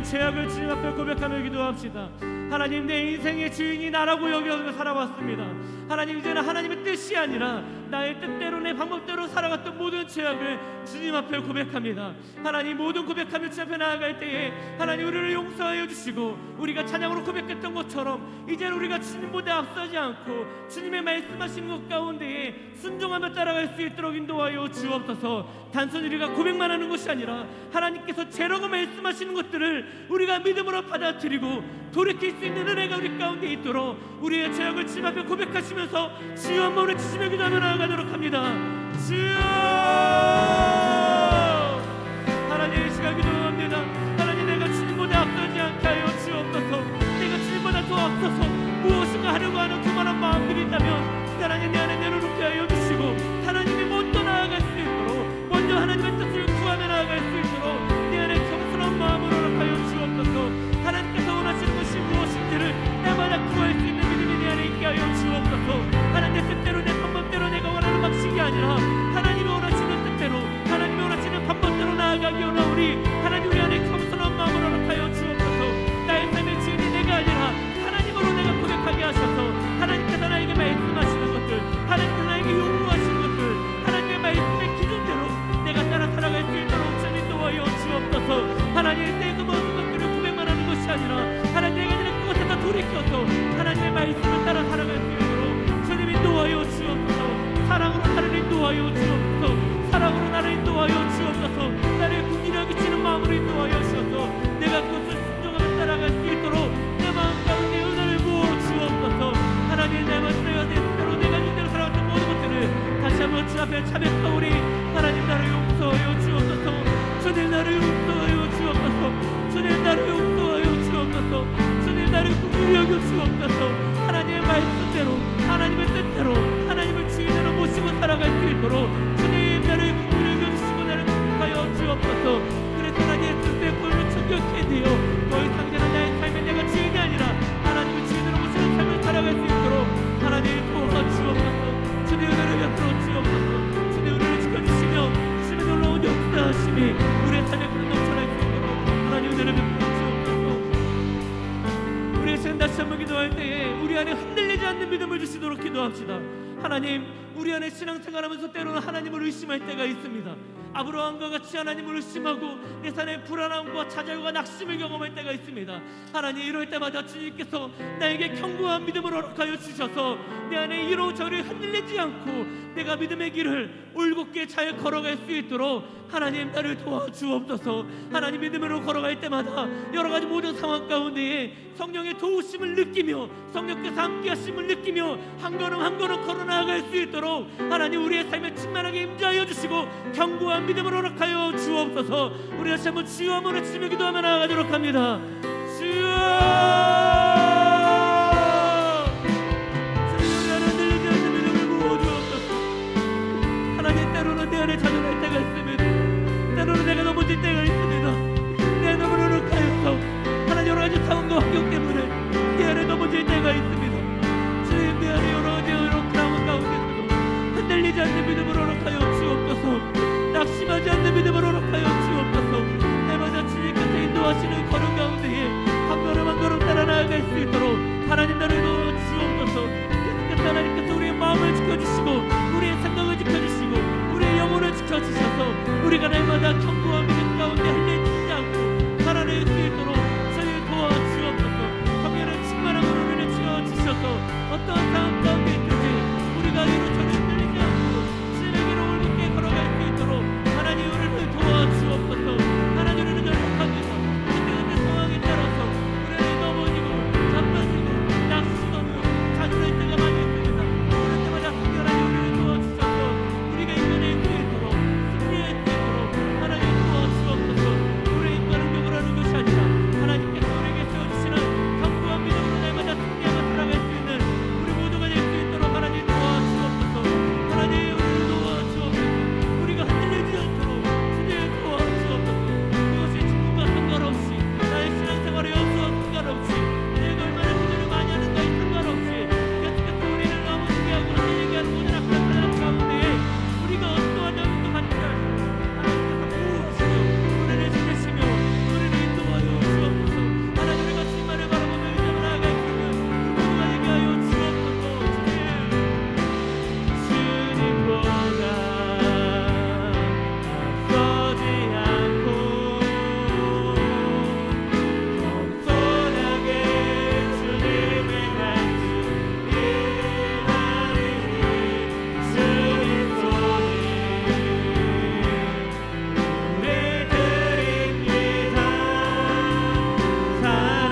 죄악을 주님 앞에 고백하며 기도합시다. 하나님, 내 인생의 주인이 나라고 여겨서 살아왔습니다. 하나님, 이제는 하나님의 뜻이 아니라 나의 뜻대로 내 방법대로 살아갔던 모든 죄악을 주님 앞에 고백합니다. 하나님, 모든 고백하며 주님 앞에 나아갈 때에 하나님 우리를 용서하여 주시고 우리가 찬양으로 고백했던 것처럼 이제는 우리가 주님보다 앞서지 않고 주님의 말씀하시는 것 가운데에 순종하며 따라갈 수 있도록 인도하여 주옵소서. 단순히 우리가 고백만 하는 것이 아니라 하나님께서 죄라고 말씀하시는 것들을 우리가 믿음으로 받아들이고 돌이킬 수 있는 은혜가 우리 가운데 있도록 우리의 죄악을 주님 앞에 고백하시면서 주여 한번 외치시며 기도하며 나아가도록 합니다. 주여, 하나님, 이 시간 기도합니다. 하나님, 내가 주님보다 앞서지 않게 하여 주옵소서. 내가 주님보다 더 앞서서 무엇인가 하려고 하는 교만한 마음들이 있다면 하나님 내 안에 내려놓게 하여 주시고 하나님이 먼저 나아갈 수 있도록 먼저 하나님의 뜻을 구하며 나아갈 수 있도록 내 안에 겸손한 마음으로 허락하여 주옵소서. 하나님께서 원하시는 것이 무엇인지를 날마다 구할 수 있는 믿음이 내 안에 있게 하여 주옵소서. 하나님의 뜻대로 내 방법대로 내가 원하는 방식이 아니라 하나님이 원하시는 뜻대로 하나님이 원하시는 방법대로 나아가기 원하오니 하나님 우리 안에 겸손한 마음으로 허락하여 주옵소서. 나의 삶의 주인이 내가 아니라 하나님으로 내가 고백하게 하셔서 하나님께서 나에게 말씀하시는 것들, 하나님께서 나에게 요구하시는 것들, 하나님의 말씀의 기준대로 내가 따라 살아갈 수 있도록 주님 인도하여 주옵소서. 하나님, 내 그 모든 것들을 고백만 하는 것이 아니라 하나님 내가 이제는 그것에서 돌이켜서 하나님의 말씀을 따라 살아갈 수 있도록 주님 인도하여 주옵소서. 사랑으로 나를 인도하여 주옵소서. 사랑으로 나를 인도하여 주옵소서. 나를 군인하게 치는 마음으로 인도하여 주옵소서. 내가 그것을 순종하며 따라갈 수 있도록 내 마음 가운데 은혜를 부어 주옵소서. 하나님, 내 말씀에 대로 내가 믿대로 살아왔던 모든 것들을 다시 한번 주 앞에 참여하오니 하나님 나를 용서하여 주옵소서. 주님 나를 용서하여 주옵소서. 주님 나를 용서하여 주옵소서. 주님 나를 긍휼히 여겨 주옵소서. 하나님의 말씀대로 하나님의 뜻대로 하나님을 주인으로 모시고 살아갈 수 있도록 주님 나를 긍휼히 여겨 주시고 나를 구속하여 주옵소서. 그래서 하나님의 뜻에 꼴로 충격해 되어 더 이상 되는 나의 삶에 내가 주인이 아니라 하나님을 주인으로 모시고 삶을 살아갈 수 있도록 하나님 도와주옵소서. 주님 은혜를 베풀어 주옵소서. 주님 은혜를 지켜주시며 주님의 놀라운 역사하심이 우리의 삶에 넘쳐날 수 있도록 하나님 은혜를 베풀어 주옵소서. 우리의 시간 다시 한번 기도할 때에 우리 안에 흔들리지 않는 믿음을 주시도록 기도합시다. 하나님, 우리 안에 신앙생활하면서 때로는 하나님을 의심할 때가 있습니다. 아브라함과 같이 하나님을 의심하고 내 삶에 불안함과 좌절과 낙심을 경험할 때가 있습니다. 하나님, 이럴 때마다 주님께서 나에게 견고한 믿음을 허락하여 주셔서 내 안에 이로저로 흔들리지 않고 내가 믿음의 길을 올곧게 잘 걸어갈 수 있도록 하나님 나를 도와주옵소서. 하나님, 믿음으로 걸어갈 때마다 여러 가지 모든 상황 가운데에 성령의 도우심을 느끼며 성령께서 함께 하심을 느끼며 한 걸음 한 걸음 걸어 나아갈 수 있도록 하나님 우리의 삶에 충만하게 임재하여 주시고 견고한 믿음을 허락하여 주옵소서. 우리 다시 한번 주여 한번 외치며 기도하며 나아가도록 합니다. 주여, 주여, 흔들리지 않는 믿음을 부어주옵소서. 하나님, 때로는 내 안에 자존할 때가 있습니다. 때로는 내가 넘어질 때가 있습니다. 내 너무 노력하여서 하나님 여러 가지 상황과 환경 때문에 내 안에 넘어질 때가 있습니다. 주님, 내 안에 여러 가지 이런 상황 가운데서도 흔들리지 않는 믿음을 허락하여 주옵소서. 낙심하지 않는 믿음을 허락하여 주옵소서. 내마다 주님께서 인도하시는 걸음 가운데에 한 걸음 한 걸음 따라 나아갈 수 있도록 하나님 나를 도와주옵소서. 계속해서 하나님께서 우리의 마음을 지켜주시고 우리의 생각을 지켜주시고 우리의 영혼을 지켜주셔서 우리가 날마다 견고한 믿음 가운데 흔들리지 않고 살아낼 수 있도록 저희를 도와주옵소서. 성령의 충만한 은혜를 주셔서 어떠한 상황 가운데 있든지 우리가 이로저로 흔들리지 않고 주님의 길을 올곧게 걸어갈 수 있도록 하나님 우리를 도와주옵소서. 하나님, 우리는 연락합니다. 그때그때 상황에 따라서 우리는 넘어지고 자빠지고 낙심하며 자존할 때가 많이 있습니다. 그럴 때마다 특별하게 우리를 도와주셔서 우리가 이겨낼 수 있도록 승리할 수 있도록 하나님 도와주옵소서. 우리의 인간은 욕을 하는 것이 아니라 하나님께서 우리에게 세워주시는 견고한 믿음으로 날마다 승리하며 살아갈 수 있는 우리 모두가 될 수 있도록 하나님 도와주옵소서. 하나님, 우리를 도와주옵소서. 우리가 흔들리지 않도록 주님 도와주옵소서. 그것이 직분과 상관없이 나의 신앙생활의 여수와 상관없이 내가 얼마나 기도를 많이 하는가에 상관없이 계속해서 우리를 넘어지게 하고 흔들리게 하는 모든 악한 사람 가운데에 우리가 어떠한 영향도 받지 않고 하나님께서 보호하시며 우리를 지키시며 우리를 인도하여 주옵소서. 하나님, 우리가 주님만을 바라보며 믿음을 나아갈 수 있는 모두가 되게 하여 주옵소서. 주님보다 앞서지 않고 겸손하게 주님의 말씀 일하리니 주님 손이 예배드립니다.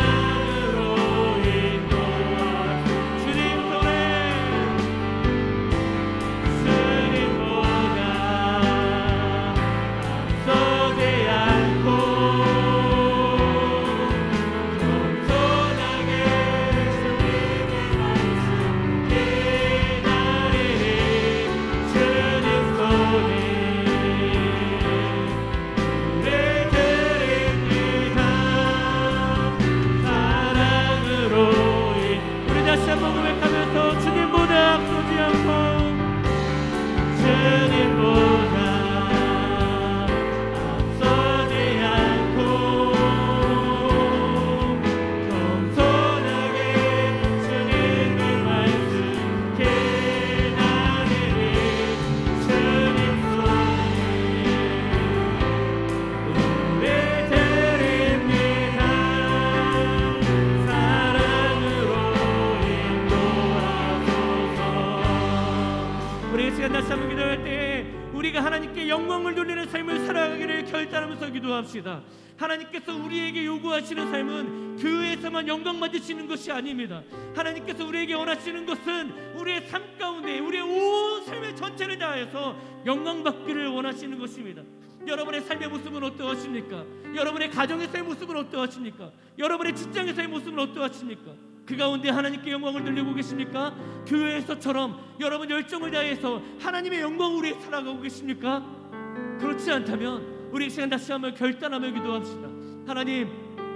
사랑으로 인도하 주님 손에 주님보다 앞서지 않고 겸손하게 주님의 말씀 기다리니 주님 손이 예배드립니다. 사랑으로 우리 다시 한번 고백하면서 주님보다 앞서지 않고 주님보다 앞서지 않고 겸손하게 주님의 말씀 기다리니 주님 손이 예배드립니다. 사랑으로 인도하소서. 우리 이 시간 다시 한번 기도할 때 우리가 하나님께 영광을 돌리는 삶을 살아가기를 결단하면서 기도합시다. 하나님께서 우리에게 요구하시는 삶은 교회에서만 영광 받으시는 것이 아닙니다. 하나님께서 우리에게 원하시는 것은 우리의 삶 가운데 우리의 온 삶의 전체를 다해서 영광 받기를 원하시는 것입니다. 여러분의 삶의 모습은 어떠하십니까? 여러분의 가정에서의 모습은 어떠하십니까? 여러분의 직장에서의 모습은 어떠하십니까? 그 가운데 하나님께 영광을 돌리고 계십니까? 교회에서처럼 여러분 열정을 다해서 하나님의 영광을 위해 살아가고 계십니까? 그렇지 않다면 우리 이 시간 다시 한번 결단하며 기도합시다. 하나님,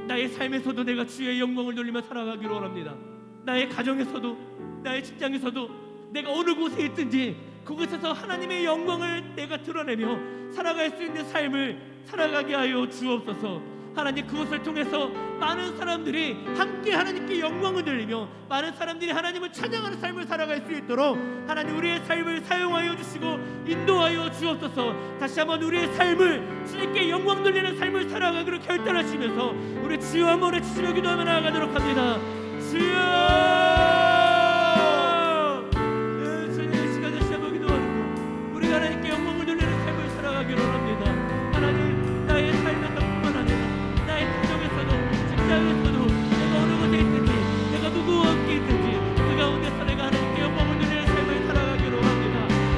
나의 삶에서도 내가 주의 영광을 돌리며 살아가기를 원합니다. 나의 가정에서도 나의 직장에서도 내가 어느 곳에 있든지 그곳에서 하나님의 영광을 내가 드러내며 살아갈 수 있는 삶을 살아가게 하여 주옵소서. 하나님 그것을 통해서 많은 사람들이 함께 하나님께 영광을 돌리며 많은 사람들이 하나님을 찬양하는 삶을 살아갈 수 있도록 하나님 우리의 삶을 사용하여 주시고 인도하여 주옵소서. 다시 한번 우리의 삶을 주님께 영광 돌리는 삶을 살아가기로 결단하시면서 우리 주여 한번 외치시며 기도하며 나아가도록 합니다. 주여! 주님의 시간 다시 한번 기도하고 우리가 하나님께 영광을 돌리는 삶을 살아가기로 합니다. 하나님 나의 삶에서 뿐만 아니라 나의 가정에서도 직장에서도 내가 어느 곳에 있든지 내가 누구와 함께 있든지 그 가운데서 내가 하나님께 영광을 돌리는 삶을 살아가기로 합니다.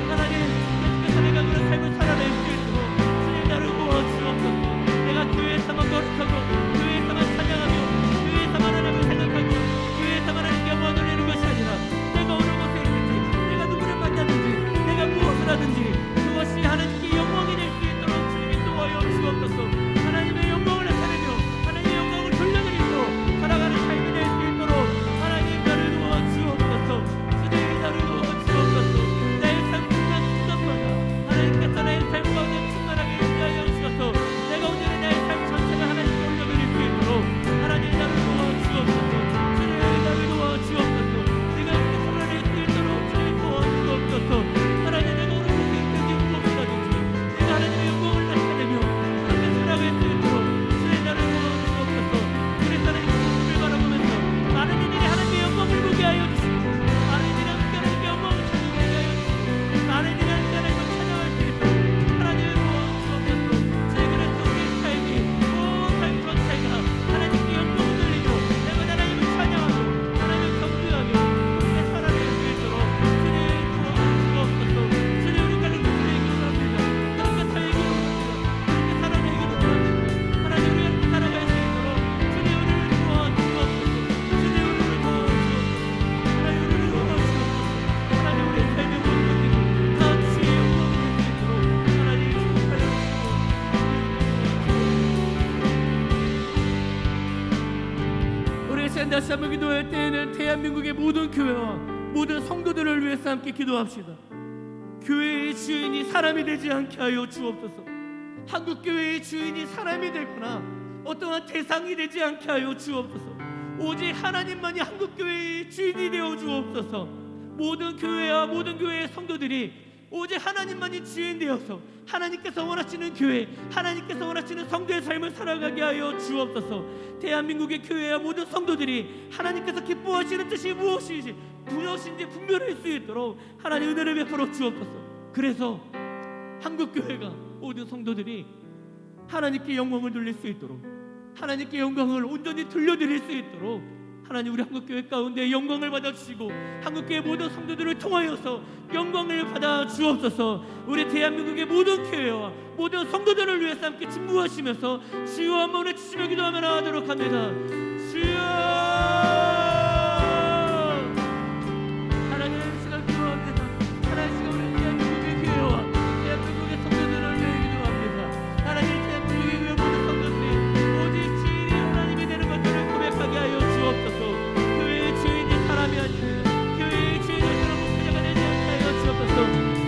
하나님 계속해서 내가 그런 삶을 살아낼 수 있도록 주님 나를 도와주옵소서. 내가 교회에서만 거룩하고 교회에서만 찬양하며 교회에서만 하나님을 생각하고 교회에서만 하나님께 영광을 돌리는 것이 아니라 내가 어느 곳에 있든지 내가 누구를 만나든지 내가 무엇을 하든지 그것이 하나님께 영광이 될 수 있도록 주님 인도하여 주옵소서. 하나님의 영광을 나타내며 하나님의 영광을 돌려드리도록 살아가는 삶이 될 수 있도록 하나님 나를 도와주옵소서. 주님 나를 도와주옵소서. 나의 삶과 순간마다 하나님께서 나의 삶 가운데 충만하게 인도하여 주셔서 내가 오늘의 나의 삶 전체가 하나님께 올려드릴 수 있도록 하나님 나를 도와주옵소서. 주님 나를 도와주옵소서. 내가 이렇게 살아낼 수 있도록 주님 도와주옵소서. 하나님 내가 어느 곳에 있든지 무엇이라든지 내가 하나님의 영광을 나타내며 그렇게 살아갈 수 있도록 주님 나를 도와주옵소서. 그래서 하나님 주님을 바라보면서 많은 이들이 하나님의 영광을 보게 하여 주시고 많은 이들이 하나님의 영광을 찬양하게 하여 주시고 많은 이들이 하나님을 찬양할 수 있도록 하나님을 도와주옵소서. 주님 그래서 우리의 삶이 온 삶 전체가 하나님께 영광을 돌리며 내가 하나님을 찬양하며 하나님을 경배하며 그렇게 살아낼 수 있도록 주님 도와주옵소서. 주님 우리가 그렇게 살기를 합니다. 그렇게 살기를 합니다. 그렇게 살아내기를 합니다. 하나님 우리가 그렇게 살아갈 수 있도록 주님 우리를 도와주옵소서. 주님 우리를 도와주옵소서. 하나님 우리를 도와주옵소서. 하나님 우리의 삶의 모든 것들이 다 주의 영광이 될 수 있도록 하나님 축복하여 주시고 우리의 시간 다시 한번 기도할 때에는 대한민국의 모든 교회와 모든 성도들을 위해서 함께 기도합시다. 교회의 주인이 사람이 되지 않게 하여 주옵소서. 한국교회의 주인이 사람이 되거나 어떠한 대상이 되지 않게 하여 주옵소서. 오직 하나님만이 한국교회의 주인이 되어 주옵소서. 모든 교회와 모든 교회의 성도들이 오직 하나님만이 주인 되어서 하나님께서 원하시는 교회, 하나님께서 원하시는 성도의 삶을 살아가게 하여 주옵소서. 대한민국의 교회와 모든 성도들이 하나님께서 기뻐하시는 뜻이 무엇인지 분별할 수 있도록 하나님 은혜를 베풀어 주옵소서. 그래서 한국교회가 모든 성도들이 하나님께 영광을 돌릴 수 있도록 하나님께 영광을 온전히 돌려드릴 수 있도록 하나님 우리 한국교회 가운데 영광을 받아주시고 한국교회 모든 성도들을 통하여서 영광을 받아 주옵소서. 우리 대한민국의 모든 교회와 모든 성도들을 위해서 함께 중보하시면서 주여 한번 외치시며 기도하며 나아가도록 합니다. 주여 하나님 시간 기도합니다. 하나님 시간 우리 대한민국의 교회와 대한민국의 성도들을 위해 기도합니다. 하나님 대한민국의 교회 모든 성도들이 오직 주인이 하나님이 되는 것들을 고백하게 하여 주옵소서. 교회의 주인이 사람이 아니라 교회의 주인이 그런 목회자가 되지 않게 하여 주옵소서.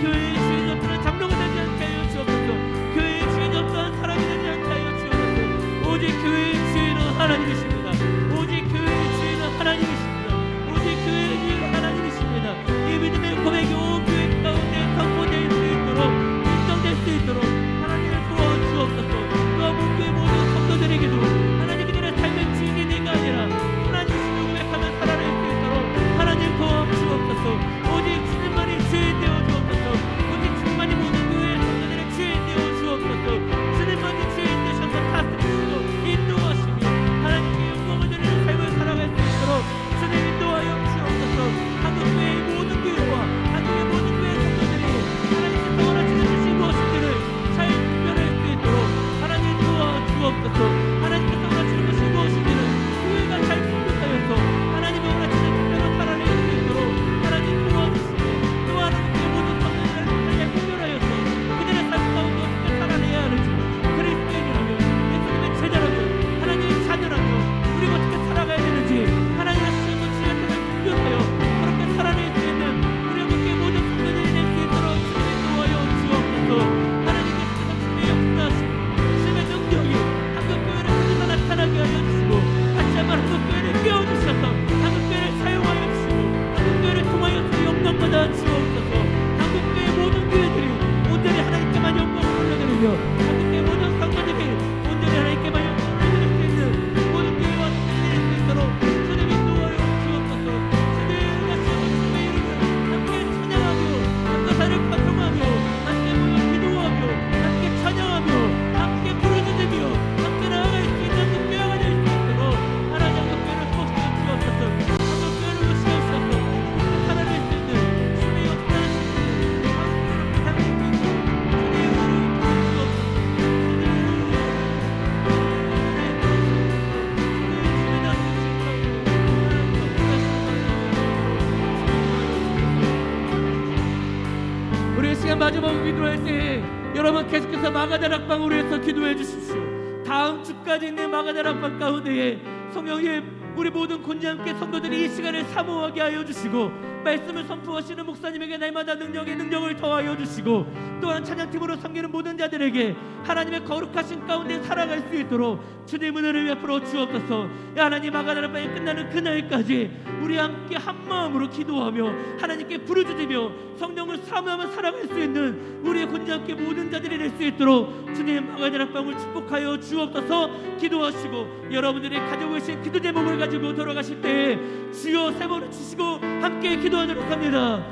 교회의 주인이 어떤 장로가 되지 않게 하여 주옵소서. 교회의 주인이 어떤 사람이 되지 않게 하여 주옵소서. 오직 교회의 주인은 하나님이십니다. 오직 교회 이제 마지막 기도할 때 여러분 계속해서 마가다락방으로 해서 기도해 주십시오. 다음 주까지 있는 마가다락방 가운데에 성령님 우리 모든 곤지함께 성도들이 이 시간을 사모하게 하여 주시고 말씀을 선포하시는 목사님에게 날마다 능력을 더하여 주시고 또한 찬양팀으로 섬기는 모든 자들에게 하나님의 거룩하신 가운데 살아갈 수 있도록 주님 은혜를 베풀어 주옵소서. 하나님 마가다락방이 끝나는 그날까지 우리 함께 한 마음으로 기도하며 하나님께 부르짖으며 성령을 사모하며 살아갈 수 있는 우리의 곤지함께 모든 자들이 될 수 있도록 주님 마가다락방을 축복하여 주옵소서. 기도하시고 여러분들이 가지고 계신 기도 제목을 가지고 돌아가실 때 주여 세 번을 치시고 함께 기도하도록 합니다.